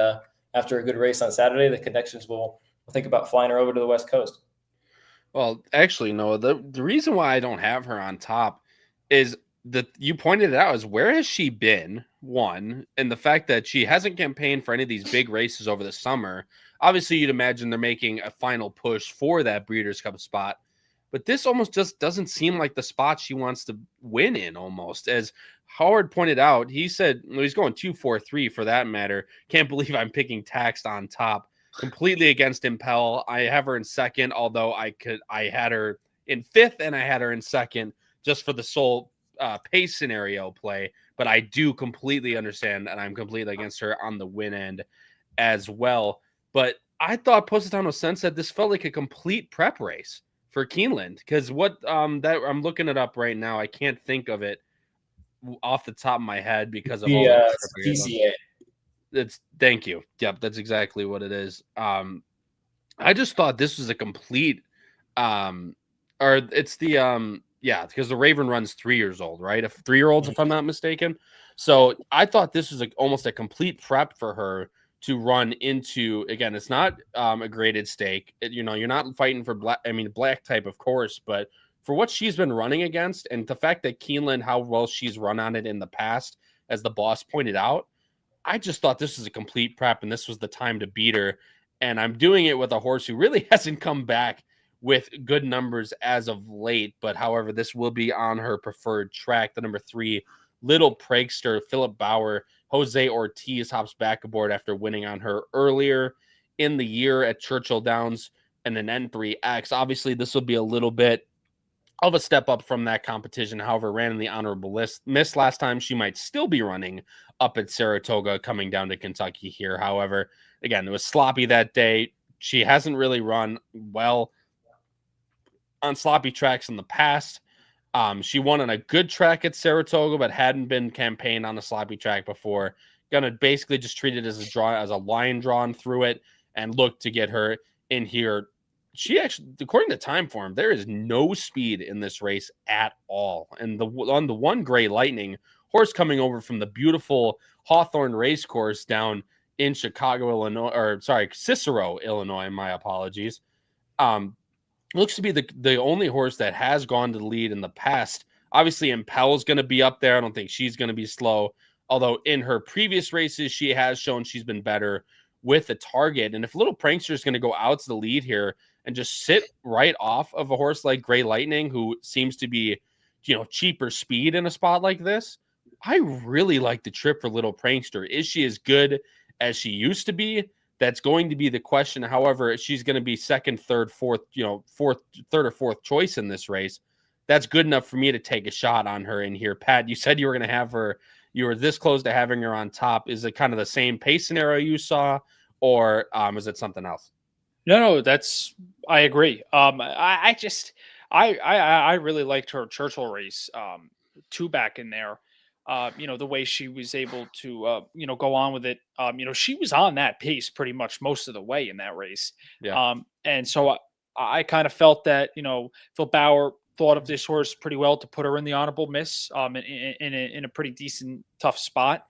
S3: after a good race on Saturday, the connections will think about flying her over to the West Coast.
S1: Well, actually, Noah, the reason why I don't have her on top is that you pointed it out is where has she been, one, and the fact that she hasn't campaigned for any of these big races over the summer. Obviously, you'd imagine they're making a final push for that Breeders' Cup spot, but this almost just doesn't seem like the spot she wants to win in almost. As Howard pointed out, he said he's going 2-4-3 for that matter. Can't believe I'm picking Taxed on top. Completely against Impel. I have her in second, although I had her in fifth and I had her in second just for the sole pace scenario play. But I do completely understand, and I'm completely against her on the win end as well. But I thought Positano Sunset, this felt like a complete prep race for Keeneland, because what that I'm looking it up right now. I can't think of it off the top of my head because of all the
S3: PCA.
S1: Thank you. Yep, that's exactly what it is. I just thought this was a complete because the Raven Run's 3 years old, right? 3-year-olds, if I'm not mistaken. So I thought this was almost a complete prep for her to run into. Again, it's not a graded stake. You're not fighting for black type, of course, but for what she's been running against and the fact that Keeneland, how well she's run on it in the past, as the boss pointed out, I just thought this was a complete prep and this was the time to beat her. And I'm doing it with a horse who really hasn't come back with good numbers as of late. But however, this will be on her preferred track. The number 3, Little Prankster, Philip Bauer. Jose Ortiz hops back aboard after winning on her earlier in the year at Churchill Downs and an N3X. Obviously, this will be a little bit of a step up from that competition. However, ran in the honorable list. Missed last time. She might still be running up at Saratoga coming down to Kentucky here. However, again, it was sloppy that day. She hasn't really run well on sloppy tracks in the past. She won on a good track at Saratoga, but hadn't been campaigned on a sloppy track before. Gonna basically just treat it as a line drawn through it and look to get her in here. She actually, according to Timeform, there is no speed in this race at all. And on the one Gray Lightning horse coming over from the beautiful Hawthorne Racecourse down in Chicago, Illinois, or sorry, Cicero, Illinois. My apologies. Looks to be the only horse that has gone to the lead in the past. Obviously, Impel's going to be up there. I don't think she's going to be slow. Although in her previous races, she has shown she's been better with a target. And if Little Prankster is going to go out to the lead here and just sit right off of a horse like Gray Lightning, who seems to be, cheaper speed in a spot like this, I really like the trip for Little Prankster. Is she as good as she used to be? That's going to be the question. However, she's going to be second, third, fourth, third or fourth choice in this race. That's good enough for me to take a shot on her in here. Pat, you said you were going to have her. You were this close to having her on top. Is it kind of the same pace scenario you saw, or is it something else?
S2: No, I agree. I really liked her Churchill race, two back in there. The way she was able to, go on with it. She was on that pace pretty much most of the way in that race.
S1: Yeah.
S2: And so I kind of felt that, Phil Bauer thought of this horse pretty well to put her in the honorable miss, in a pretty decent, tough spot.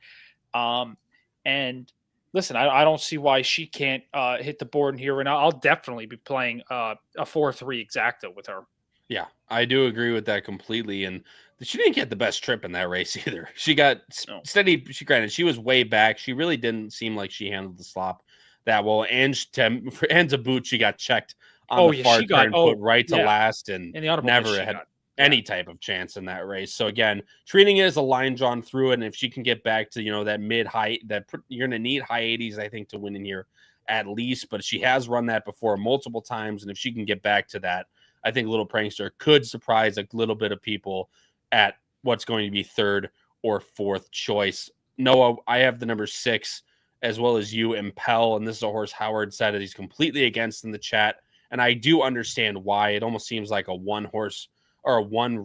S2: And listen, I don't see why she can't hit the board in here. And I'll definitely be playing a 4-3 exacta with her.
S1: Yeah, I do agree with that completely. And she didn't get the best trip in that race either. She got steady. Granted, she was way back. She really didn't seem like she handled the slop that well. And to boot, she got checked on the far turn, put right to last, and never had any type of chance in that race. So again, treating it as a line drawn through it. And if she can get back to, that mid-high, you're going to need high 80s, I think, to win in here at least. But she has run that before multiple times. And if she can get back to that, I think Little Prankster could surprise a little bit of people at what's going to be third or fourth choice. Noah, I have the number 6 as well as you, Impel. And this is a horse Howard said that he's completely against in the chat. And I do understand why. It almost seems like a one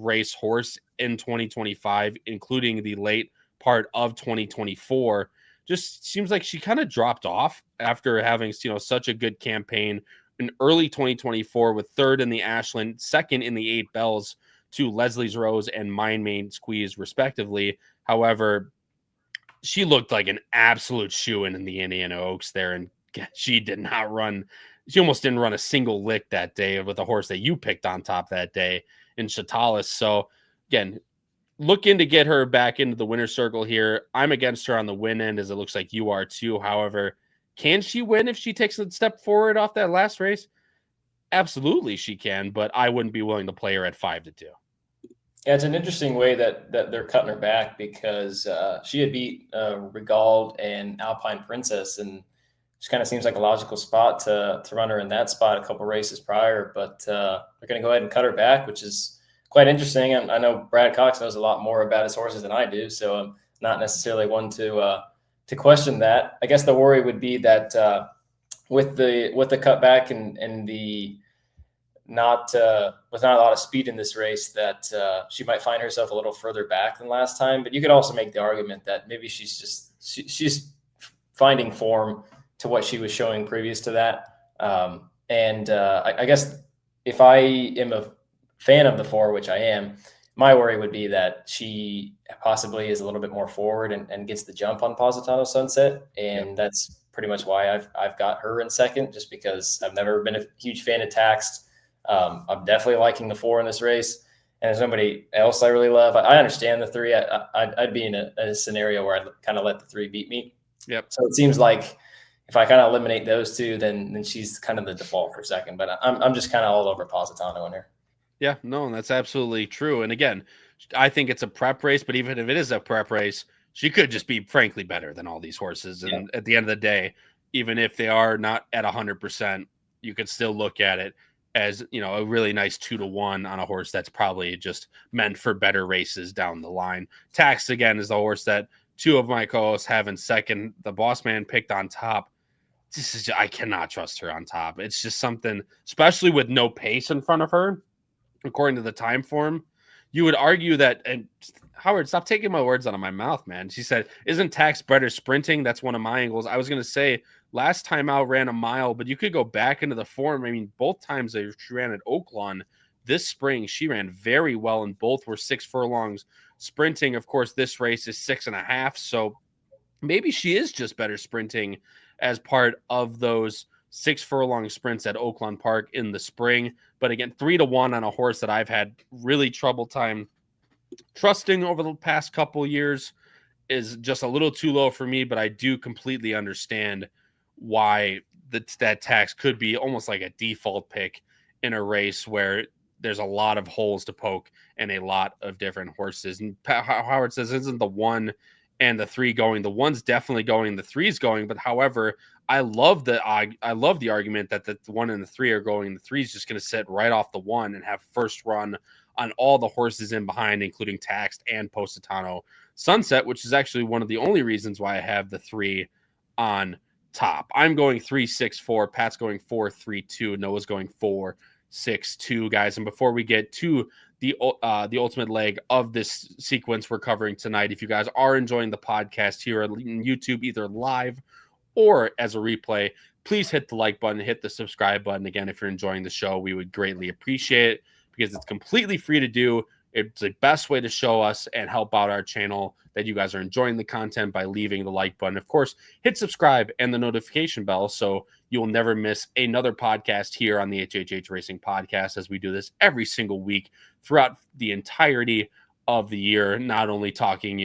S1: race horse in 2025, including the late part of 2024. Just seems like she kind of dropped off after having, such a good campaign in early 2024 with third in the Ashland, second in the 8 Bells to Leslie's Rose and Mine Main Squeeze, respectively. However, she looked like an absolute shoo-in in the Indiana Oaks there, and she did not run. She almost didn't run a single lick that day with a horse that you picked on top that day in Chatalis. So again, looking to get her back into the winner's circle here. I'm against her on the win end, as it looks like you are too. However, can she win if she takes a step forward off that last race? Absolutely she can, but I wouldn't be willing to play her at 5-2.
S3: Yeah, it's an interesting way that they're cutting her back, because she had beat Regald and Alpine Princess, and just kind of seems like a logical spot to run her in that spot a couple races prior. But they're going to go ahead and cut her back, which is quite interesting. And I know Brad Cox knows a lot more about his horses than I do, so I'm not necessarily one to question that. I guess the worry would be that with the cutback and the with not a lot of speed in this race, that she might find herself a little further back than last time. But you could also make the argument that maybe she's finding form to what she was showing previous to that. I guess if I am a fan of the 4, which I am, my worry would be that she possibly is a little bit more forward and gets the jump on Positano Sunset. And that's pretty much why I've got her in second, just because I've never been a huge fan of Taxed. I'm definitely liking the 4 in this race. And there's nobody else I really love. I understand the 3. I'd be in a scenario where I'd kind of let the 3 beat me.
S1: Yep.
S3: So it seems like if I kind of eliminate those 2, then she's kind of the default for second. But I'm just kind of all over Positano in her.
S1: Yeah, no, that's absolutely true. And again, I think it's a prep race, but even if it is a prep race, she could just be frankly better than all these horses. And at the end of the day, even if they are not at 100%, you could still look at it as, a really nice 2-1 on a horse that's probably just meant for better races down the line. Tax, again, is the horse that 2 of my co-hosts have in second. The Boss Man picked on top. I cannot trust her on top. It's just something, especially with no pace in front of her, according to the time form. You would argue that, and Howard, stop taking my words out of my mouth, man. She said, isn't Tax better sprinting? That's one of my angles. I was going to say, last time out ran a mile, but you could go back into the form. I mean, both times she ran at Oaklawn this spring, she ran very well, and both were 6 furlongs sprinting. Of course, this race is 6.5. So maybe she is just better sprinting as part of those 6 furlong sprints at Oaklawn Park in the spring. But again, 3-1 on a horse that I've had really trouble time trusting over the past couple years is just a little too low for me, but I do completely understand why that tax could be almost like a default pick in a race where there's a lot of holes to poke and a lot of different horses. And Howard says, isn't the 1 and the 3 going? The 1's definitely going, the 3's going. But however, I love the argument that the 1 and the 3 are going. The 3's just going to sit right off the 1 and have first run on all the horses in behind, including Taxed and Positano Sunset, which is actually one of the only reasons why I have the 3 on top. I'm going 3-6-4. Pat's going 4-3-2. Noah's going 4-6-2, guys. And before we get to the ultimate leg of this sequence we're covering tonight, if you guys are enjoying the podcast here on YouTube, either live or as a replay, please hit the like button, hit the subscribe button. Again, if you're enjoying the show, we would greatly appreciate it because it's completely free to do. It's the best way to show us and help out our channel that you guys are enjoying the content by leaving the like button. Of course, hit subscribe and the notification bell so you will never miss another podcast here on the HHH Racing Podcast, as we do this every single week throughout the entirety of the year, not only talking,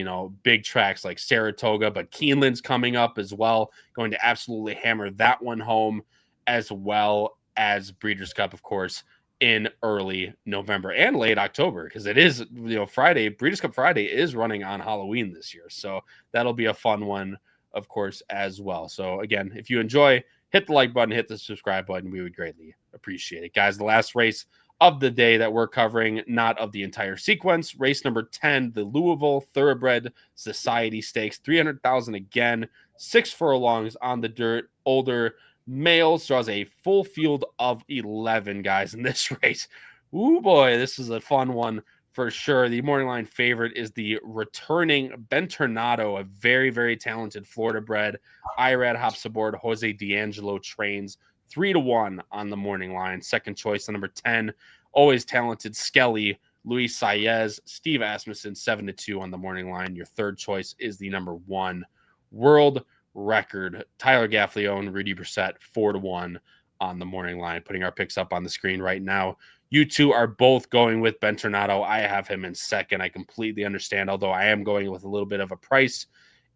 S1: big tracks like Saratoga, but Keeneland's coming up as well. Going to absolutely hammer that one home, as well as Breeders' Cup, of course, in early November and late October, because it is, Friday, Breeders' Cup Friday is running on Halloween this year. So that'll be a fun one, of course, as well. So again, if you enjoy, hit the like button, hit the subscribe button. We would greatly appreciate it. Guys, the last race of the day that we're covering, not of the entire sequence, race number 10, the Louisville Thoroughbred Society Stakes, 300,000 again, 6 furlongs on the dirt, older males, draws a full field of 11, guys, in this race. Ooh, boy, this is a fun one for sure. The morning line favorite is the returning Bentornato, a very, very talented Florida bred. Irad hops aboard. Jose D'Angelo trains. 3-1 on the morning line. Second choice, the number 10, always talented Skelly, Luis Saez. Steve Asmussen, 7-2 on the morning line. Your third choice is the number 1, World Record, Tyler Gaffleone, Rudy Brissett, 4-1 on the morning line. Putting our picks up on the screen right now. You two are both going with Bentornato. I have him in second. I completely understand, although I am going with a little bit of a price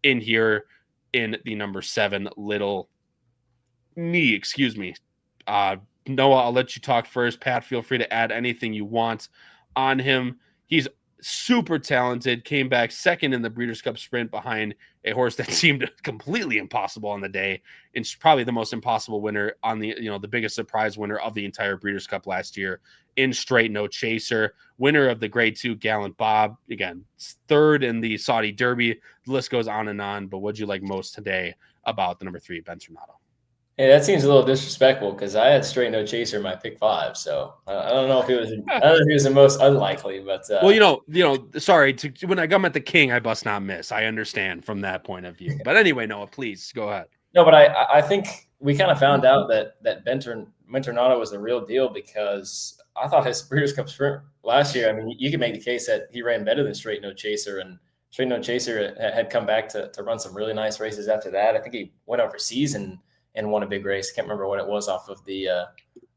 S1: in here in the number 7, Little Knee. Excuse me. Noah, I'll let you talk first. Pat, feel free to add anything you want on him. He's super talented, came back second in the Breeders' Cup Sprint behind a horse that seemed completely impossible on the day. It's probably the most impossible winner on the, the biggest surprise winner of the entire Breeders' Cup last year in Straight No Chaser, winner of the Grade 2 Gallant Bob, again, third in the Saudi Derby. The list goes on and on, but what'd you like most today about the number 3, Bentornato?
S3: Hey, that seems a little disrespectful because I had Straight No Chaser in my pick 5, so I don't know if it was. I don't know if he was the most unlikely, but
S1: well, sorry. When I come at the king, I must not miss. I understand from that point of view. But anyway, Noah, please go ahead.
S3: No, but I think we kind of found out that Bentornato was the real deal because I thought his Breeders' Cup Sprint last year. I mean, you could make the case that he ran better than Straight No Chaser, and Straight No Chaser had come back to run some really nice races after that. I think he went overseas and won a big race. Can't remember what it was off the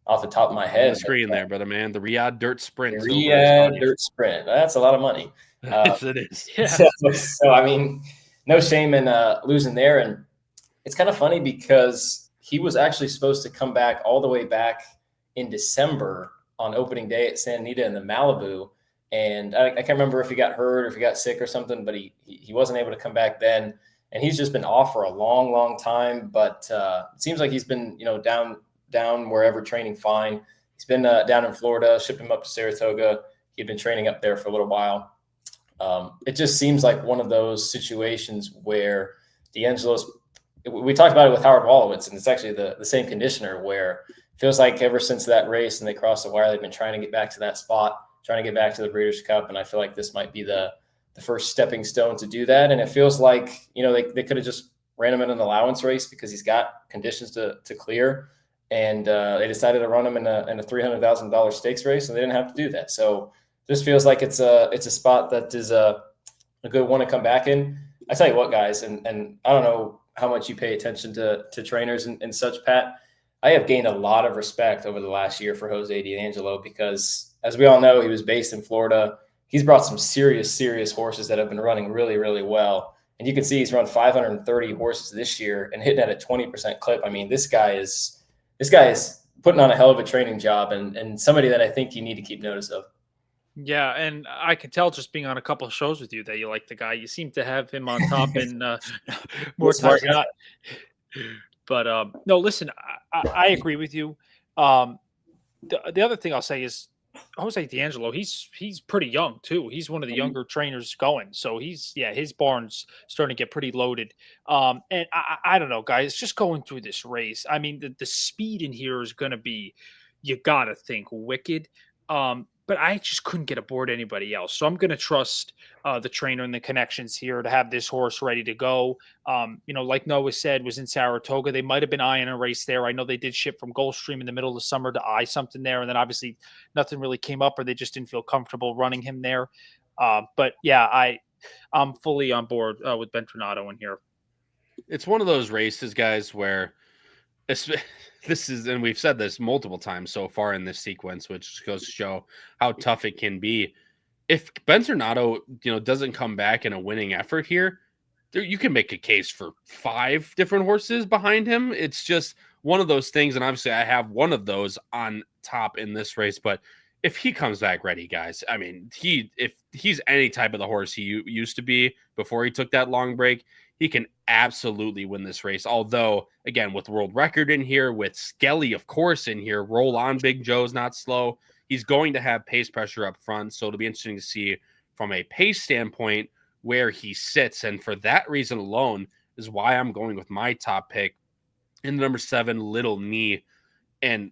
S3: top of my head.
S1: On the screen there, brother man. The Riyadh Dirt Sprint.
S3: The Riyadh Dirt Sprint. That's a lot of money.
S1: Yes, it is.
S2: Yeah.
S3: So I mean, no shame in losing there. And it's kind of funny because he was actually supposed to come back all the way back in December on opening day at Santa Anita in the Malibu. And I can't remember if he got hurt or if he got sick or something, but he wasn't able to come back then. And he's just been off for a long, long time. But it seems like he's been, down wherever training fine. He's been down in Florida, shipped him up to Saratoga. He'd been training up there for a little while. It just seems like one of those situations where D'Angelo's, we talked about it with Howard Wolowitz, and it's actually the same conditioner where it feels like ever since that race and they crossed the wire, they've been trying to get back to that spot, trying to get back to the Breeders' Cup. And I feel like this might be the first stepping stone to do that. And it feels like, they could have just ran him in an allowance race because he's got conditions to clear. And they decided to run him in a $300,000 stakes race, and they didn't have to do that. So this feels like it's a spot that is a good one to come back in. I tell you what, guys, and I don't know how much you pay attention to trainers and such, Pat. I have gained a lot of respect over the last year for Jose D'Angelo because, as we all know, he was based in Florida. He's brought some serious horses that have been running really, really well. And you can see he's run 530 horses this year and hitting at a 20% clip. I mean, this guy is putting on a hell of a training job and somebody that I think you need to keep notice of.
S2: Yeah, and I can tell just being on a couple of shows with you that you like the guy. You seem to have him on top and more times than not. But no, listen, I agree with you. The other thing I'll say is Jose D'Angelo, he's pretty young too. He's one of the younger trainers going. So his barn's starting to get pretty loaded. And I don't know, guys, just going through this race. I mean, the speed in here is going to be, you got to think, wicked. But I just couldn't get aboard anybody else. So I'm going to trust the trainer and the connections here to have this horse ready to go. Like Noah said, was in Saratoga. They might have been eyeing a race there. I know they did ship from Gulfstream in the middle of the summer to eye something there. And then obviously nothing really came up or they just didn't feel comfortable running him there. But yeah, I'm fully on board with Ben Tornado in here.
S1: It's one of those races, guys, where this is, and we've said this multiple times so far in this sequence, which goes to show how tough it can be. If Ben Tornado, doesn't come back in a winning effort here, you can make a case for 5 different horses behind him. It's just one of those things, and obviously I have one of those on top in this race, but if he comes back ready, guys, I mean, if he's any type of the horse he used to be before he took that long break, he can absolutely win this race. Although, again, with world record in here, with Skelly, of course, in here, Roll On Big Joe's not slow. He's going to have pace pressure up front. So it'll be interesting to see from a pace standpoint where he sits. And for that reason alone is why I'm going with my top pick in the number 7, Little Knee. And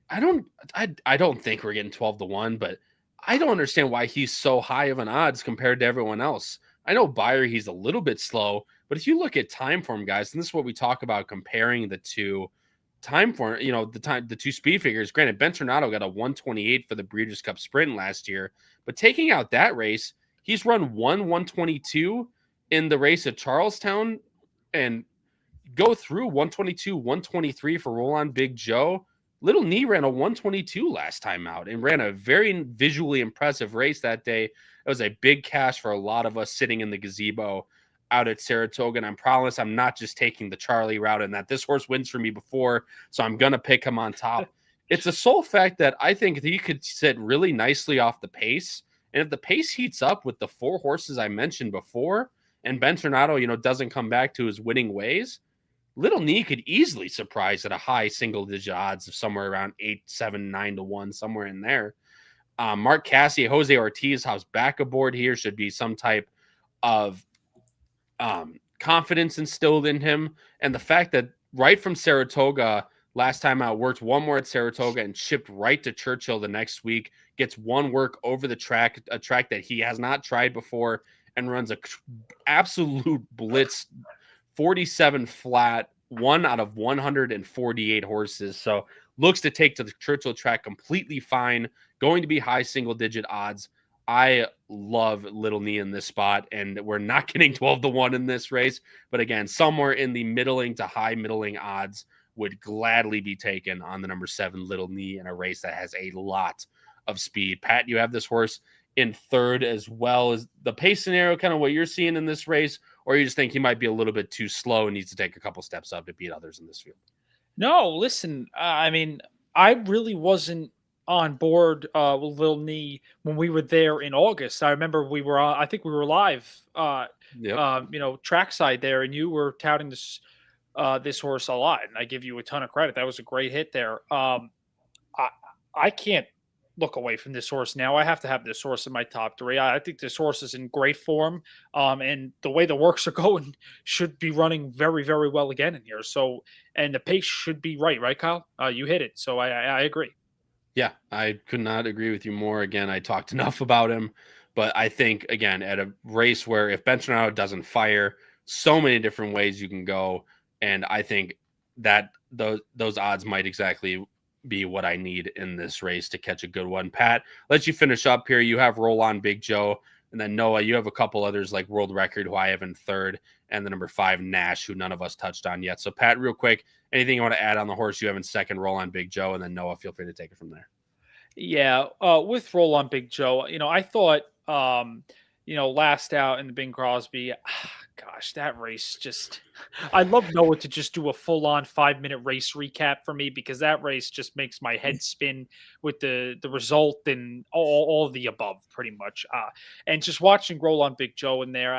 S1: I don't think we're getting 12-1, but I don't understand why he's so high of an odds compared to everyone else. I know Beyer, he's a little bit slow, but if you look at time form, guys, and this is what we talk about comparing the two time form, the two speed figures. Granted, Ben Tornado got a 128 for the Breeders' Cup Sprint last year, but taking out that race, he's run 122 in the race at Charlestown and go through 122, 123 for Roll On Big Joe. Little Knee ran a 122 last time out and ran a very visually impressive race that day. It was a big cash for a lot of us sitting in the gazebo out at Saratoga. And I promise I'm not just taking the Charlie route and that this horse wins for me before, so I'm going to pick him on top. It's a sole fact that I think he could sit really nicely off the pace. And if the pace heats up with the 4 horses I mentioned before and Ben Tornado, doesn't come back to his winning ways, Little Knee could easily surprise at a high single-digit odds of somewhere around 8, 7, 9-1, somewhere in there. Mark Cassidy, Jose Ortiz, house back aboard here should be some type of confidence instilled in him. And the fact that right from Saratoga, last time out, worked one more at Saratoga and shipped right to Churchill the next week, gets one work over the track, a track that he has not tried before, and runs a absolute blitz 47 flat, 1 out of 148 horses. So looks to take to the Churchill track completely fine, going to be high single-digit odds. I love Little Knee in this spot, and we're not getting 12-1 in this race. But again, somewhere in the middling to high middling odds would gladly be taken on the number 7 Little Knee in a race that has a lot of speed. Pat, you have this horse in third as well. As the pace scenario kind of what you're seeing in this race, or you just think he might be a little bit too slow and needs to take a couple steps up to beat others in this field?
S2: No, listen, I mean, I really wasn't on board with Lil Knee when we were there in August. I remember we were I think we were live, trackside there, and you were touting this horse a lot, and I give you a ton of credit. That was a great hit there. I can't look away from this horse now. I have to have this horse in my top 3. I think this horse is in great form, and the way the works are going, should be running very, very well again in here. So, and the pace should be right, Kyle? You hit it. So I agree.
S1: Yeah, I could not agree with you more. Again, I talked enough about him, but I think, again, at a race where if Ben Tornado doesn't fire, so many different ways you can go, and I think that those odds might exactly be what I need in this race to catch a good one. Pat, let you finish up here. You have Roll On Big Joe And then Noah, you have a couple others like World Record, who I have in third, and the number 5 Nash, who none of us touched on yet. So Pat, real quick, anything you want to add on the horse you have in second? Roll on Big Joe, and then Noah, feel free to take it from there.
S2: Yeah, with Roll on Big Joe, I thought, last out in the Bing Crosby, gosh, that race just, I'd love Noah to just do a full on 5-minute race recap for me, because that race just makes my head spin with the result and all of the above pretty much. And just watching Roll on Big Joe in there,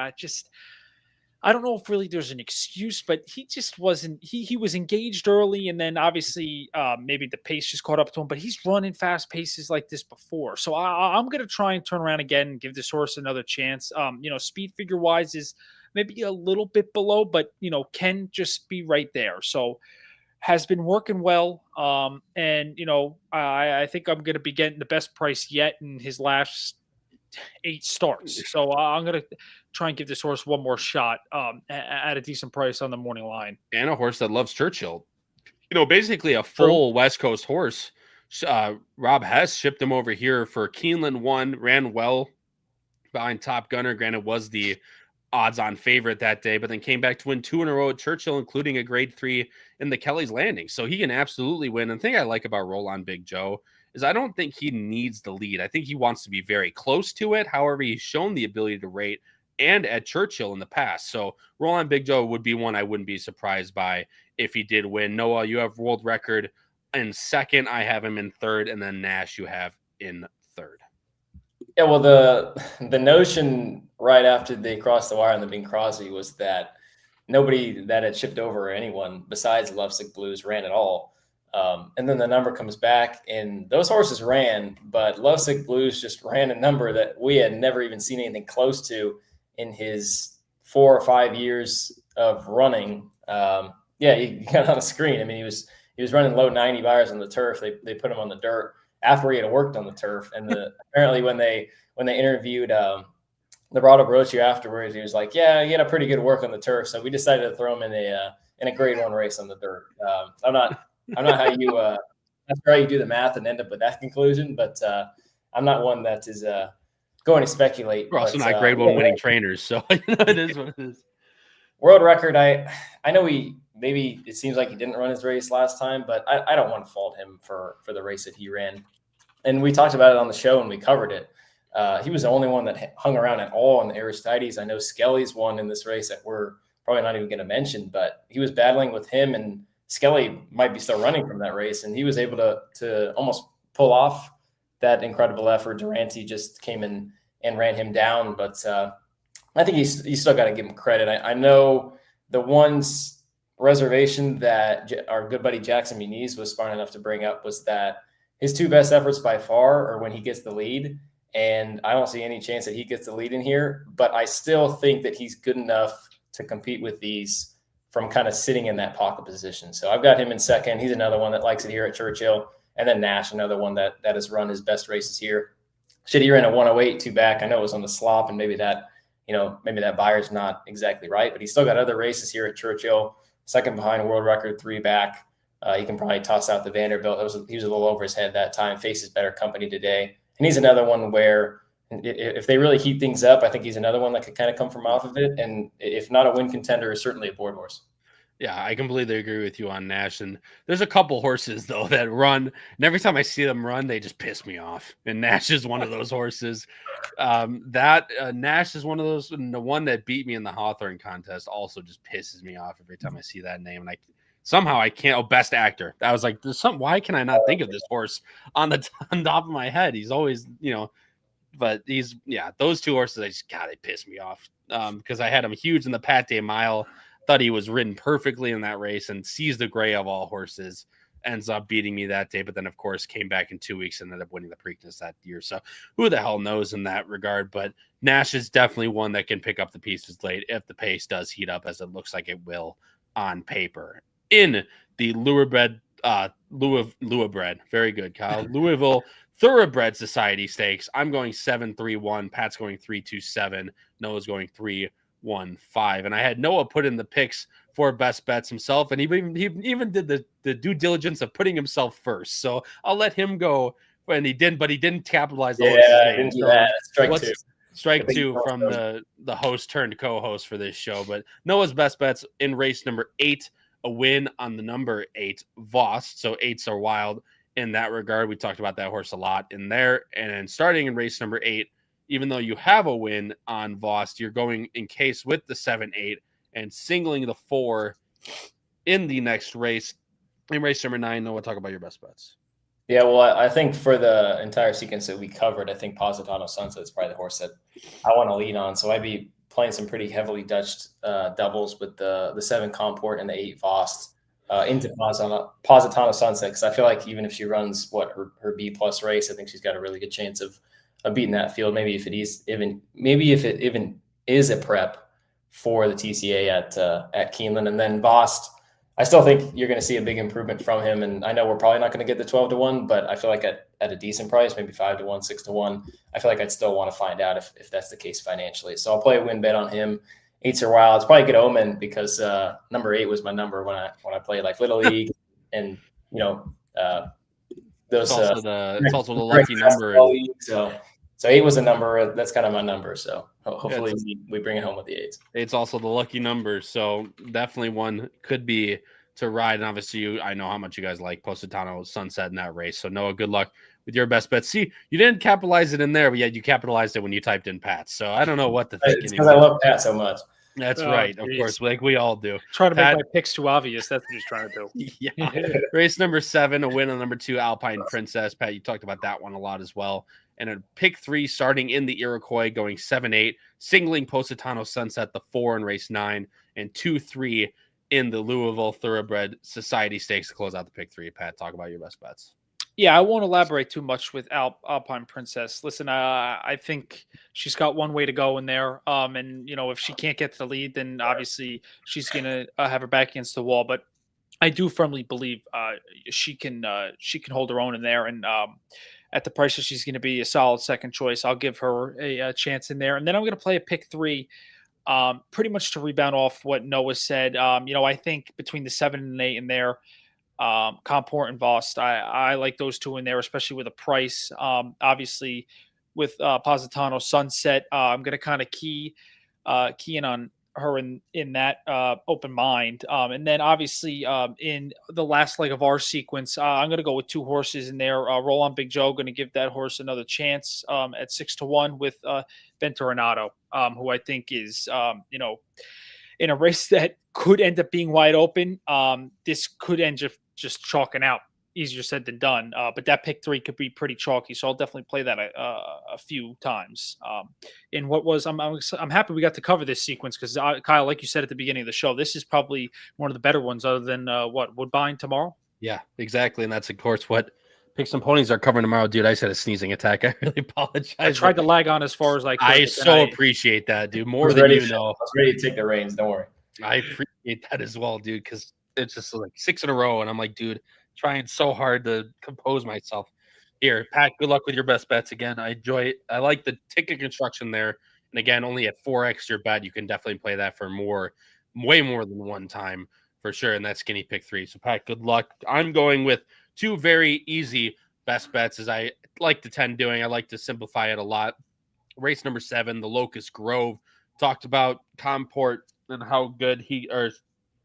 S2: I don't know if really there's an excuse, but he just wasn't. He was engaged early, and then obviously maybe the pace just caught up to him. But he's running fast paces like this before, so I'm going to try and turn around again and give this horse another chance. Speed figure wise is maybe a little bit below, but can just be right there. So has been working well, and I think I'm going to be getting the best price yet in his last 8 starts. So I'm going to try and give this horse one more shot at a decent price on the morning line.
S1: And a horse that loves Churchill. Basically a full West Coast horse. Rob Hess shipped him over here for Keeneland 1, ran well behind Top Gunner. Granted, was the odds-on favorite that day, but then came back to win 2 in a row at Churchill, including a grade 3 in the Kelly's Landing. So he can absolutely win. And the thing I like about Roll on Big Joe is I don't think he needs the lead. I think he wants to be very close to it. However, he's shown the ability to rate and at Churchill in the past. So Roll on Big Joe would be one I wouldn't be surprised by if he did win. Noah, you have World Record in second. I have him in third. And then Nash you have in third.
S3: Yeah, well, the notion right after they crossed the wire on the Bing Crosby was that nobody that had shipped over, or anyone besides Lovesick Blues, ran at all. And then the number comes back, and those horses ran, but Lovesick Blues just ran a number that we had never even seen anything close to in his 4 or 5 years of running. He got on the screen. I mean, he was running low 90 bars on the turf. They put him on the dirt after he had worked on the turf. And apparently when they interviewed Liberado Barocio afterwards, he was like, yeah, he had a pretty good work on the turf. So we decided to throw him in a grade 1 race on the dirt. I'm not how you that's how you do the math and end up with that conclusion, but I'm not one that is going to speculate.
S1: We're also not grade 1 winning trainers, so it is what it is.
S3: World Record, I know maybe it seems like he didn't run his race last time, but I don't want to fault him for the race that he ran. And we talked about it on the show and we covered it. He was the only one that hung around at all in the Aristides. I know Skelly's won in this race that we're probably not even going to mention, but he was battling with him, and Skelly might be still running from that race, and he was able to almost pull off that incredible effort. Durante just came in and ran him down, but I think he's still got to give him credit. I know the one's reservation that our good buddy Jackson Muniz was smart enough to bring up was that his 2 best efforts by far are when he gets the lead, and I don't see any chance that he gets the lead in here, but I still think that he's good enough to compete with these from kind of sitting in that pocket position. So I've got him in second. He's another one that likes it here at Churchill. And then Nash, another one that has run his best races here. Shit, he ran a 108 2 back. I know it was on the slop, and maybe that buyer's not exactly right, but he's still got other races here at Churchill. Second behind World Record, 3 back. He can probably toss out the Vanderbilt. He was a little over his head that time. Faces better company today. And he's another one where if they really heat things up, I think he's another one that could kind of come from off of it. And if not a win contender, is certainly a board horse.
S1: Yeah, I completely agree with you on Nash. And there's a couple horses, though, that run. And every time I see them run, they just piss me off. And Nash is one of those horses. Nash is one of those. And the one that beat me in the Hawthorne contest also just pisses me off every time I see that name. And I can't. Oh, Best Actor. I was like, why can I not think of this horse on top of my head? He's always, but those 2 horses, they piss me off because I had him huge in the Pat Day Mile. Thought he was ridden perfectly in that race, and Sees the Gray of all horses ends up beating me that day. But then, of course, came back in 2 weeks and ended up winning the Preakness that year. So who the hell knows in that regard? But Nash is definitely one that can pick up the pieces late if the pace does heat up, as it looks like it will on paper. In the Louisbred, very good, Kyle. Louisville Thoroughbred Society Stakes. I'm going 7-3-1. Pat's going 3-2-7. Noah's going 3-1-5. And I had Noah put in the picks for best bets himself, and he even did the due diligence of putting himself first. So I'll let him go. And he didn't capitalize the horse's name.
S3: Didn't do that. Strike 2.
S1: Strike two from the host turned co-host for this show. But Noah's best bets in race number 8, a win on the number 8 Voss. So 8s are wild in that regard. We talked about that horse a lot in there. And then starting in race number 8, even though you have a win on Voss, you're going in case with the 7-8 and singling the 4 in the next race. In race number 9, Noah, talk about your best bets.
S3: Yeah, well, I think for the entire sequence that we covered, I think Positano Sunset is probably the horse that I want to lead on. So I'd be playing some pretty heavily Dutched doubles with the 7 Comport and the 8 Vost into Positano Sunset, because I feel like even if she runs her B plus race, I think she's got a really good chance of beating that field. Maybe if it even is a prep for the TCA at Keeneland, and then Vost. I still think you're going to see a big improvement from him. And I know we're probably not going to get the 12-1, but I feel like at a decent price, maybe 5-1, 6-1, I feel like I'd still want to find out if that's the case financially. So I'll play a win bet on him. 8s are wild. It's probably a good omen because number 8 was my number when I played like Little League and, those.
S1: It's also the lucky number.
S3: So 8 was a number. That's kind of my number. So hopefully we bring it home with the 8s.
S1: It's also the lucky number. So definitely one could be to ride. And obviously, I know how much you guys like Positano Sunset in that race. So Noah, good luck with your best bet. See, you didn't capitalize it in there, but yet you capitalized it when you typed in Pat. So I don't know what to think.
S3: It's because I love Pat so much.
S1: That's right. Of course, like we all do.
S2: Trying to make my picks too obvious. That's what he's trying to do.
S1: Yeah. Race number 7, a win on number 2, Alpine Princess. Pat, you talked about that one a lot as well. And a pick 3 starting in the Iroquois, going 7-8, singling Positano Sunset, the 4 in race 9, and 2-3 in the Louisville Thoroughbred Society Stakes to close out the pick 3. Pat, talk about your best bets.
S2: Yeah, I won't elaborate too much with Alpine Princess. Listen, I think she's got one way to go in there. And, if she can't get to the lead, then obviously she's going to have her back against the wall. But I do firmly believe she can hold her own in there. And at the price that she's going to be a solid second choice, I'll give her a chance in there. And then I'm going to play a pick 3, pretty much to rebound off what Noah said. I think between the 7 and 8 in there, Comport and Vost, I like those 2 in there, especially with a price. Obviously, with Positano Sunset, I'm going to kind of key in on her in that open mind. And then obviously in the last leg of our sequence, I'm going to go with 2 horses in there. Roll on Big Joe, going to give that horse another chance at 6-1 with Venturinato, who I think is, in a race that could end up being wide open. This could end just chalking out. Easier said than done. But that pick 3 could be pretty chalky, so I'll definitely play that a few times. In what was, I'm happy we got to cover this sequence because Kyle, like you said at the beginning of the show, this is probably one of the better ones, other than Woodbine tomorrow.
S1: Yeah, exactly, and that's of course what Picks and Ponies are covering tomorrow, dude. I just had a sneezing attack. I really apologize.
S2: I tried to lag on as far as I could.
S1: I so appreciate that, dude. More than you know.
S3: I was ready to take the reins. Don't worry.
S1: I appreciate that as well, dude, because it's just like 6 in a row, and I'm like, dude, trying so hard to compose myself. Here, Pat, good luck with your best bets again. I enjoy it. I like the ticket construction there. And again, only at 4x your bet, you can definitely play that for way more than one time for sure. And that's skinny pick 3. So Pat, good luck. I'm going with 2 very easy best bets, as I like to tend doing. I like to simplify it a lot. Race number 7, the Locust Grove. Talked about Comport and how good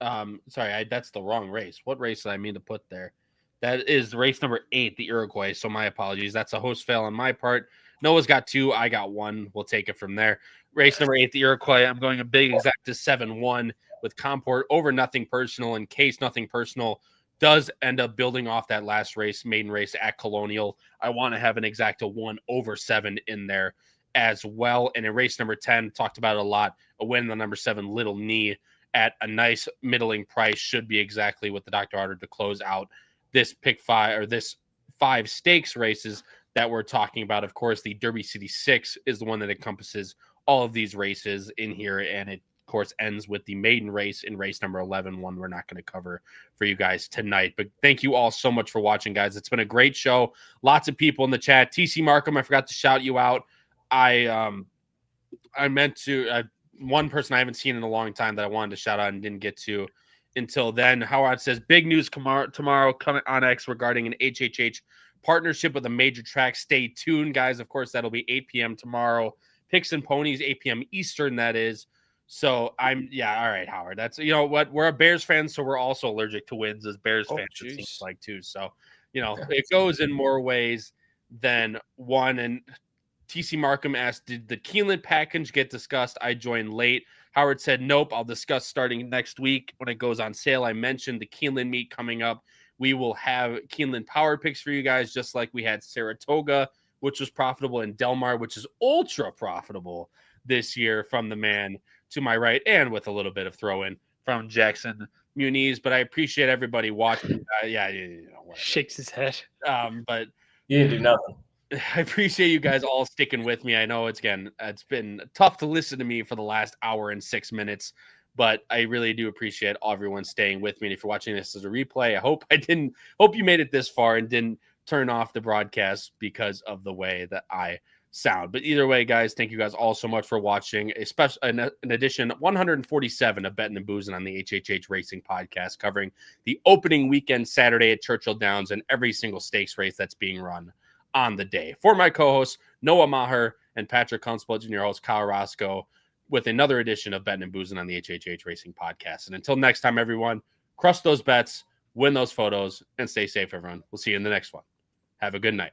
S1: that's the wrong race. What race did I mean to put there? That is race number 8, the Iroquois. So my apologies. That's a host fail on my part. Noah's got 2. I got 1. We'll take it from there. Race number 8, the Iroquois. I'm going a big exacta 7-1 with Comport over Nothing Personal in case Nothing Personal does end up building off that last race, maiden race at Colonial. I want to have an exacta 1 over 7 in there as well. And in race number 10, talked about it a lot, a win on the number 7, Little Knee, at a nice middling price should be exactly what the doctor ordered to close out this pick 5 or this 5 stakes races that we're talking about. Of course, the Derby City 6 is the one that encompasses all of these races in here, and it of course ends with the maiden race in race number 11, one we're not going to cover for you guys tonight. But thank you all so much for watching, guys. It's been a great show. Lots of people in the chat. TC Markham, I forgot to shout you out. I meant to one person I haven't seen in a long time that I wanted to shout out and didn't get to until then. Howard says, big news tomorrow coming on X regarding an HHH partnership with a major track. Stay tuned, guys. Of course, that'll be 8 p.m. tomorrow Picks and Ponies, 8 p.m. Eastern, that is. So all right, Howard. That's, you know what, we're a Bears fans, so we're also allergic to wins as Bears fans, it seems like, too. So, you know, it goes in more ways than one. And TC Markham asked, did the Keeneland package get discussed? I joined late. Howard said, nope, I'll discuss starting next week when it goes on sale. I mentioned the Keeneland meet coming up. We will have Keeneland power picks for you guys, just like we had Saratoga, which was profitable, and Del Mar, which is ultra profitable this year, from the man to my right, and with a little bit of throw in from Jackson Muniz. But I appreciate everybody watching.
S2: Shakes his head.
S1: But
S3: you didn't do nothing.
S1: I appreciate you guys all sticking with me. I know it's been tough to listen to me for the last hour and 6 minutes, but I really do appreciate everyone staying with me. And if you're watching this as a replay, I hope you made it this far and didn't turn off the broadcast because of the way that I sound. But either way, guys, thank you guys all so much for watching an edition 147 of Bettin N Boozin on the HHH Racing Podcast, covering the opening weekend Saturday at Churchill Downs and every single stakes race that's being run on the day. For my co-hosts, Noah Maher and Patrick Conspledge, and your host, Kyle Roscoe, with another edition of Bettin N Boozin on the HHH Racing Podcast. And until next time, everyone, crush those bets, win those photos, and stay safe, everyone. We'll see you in the next one. Have a good night.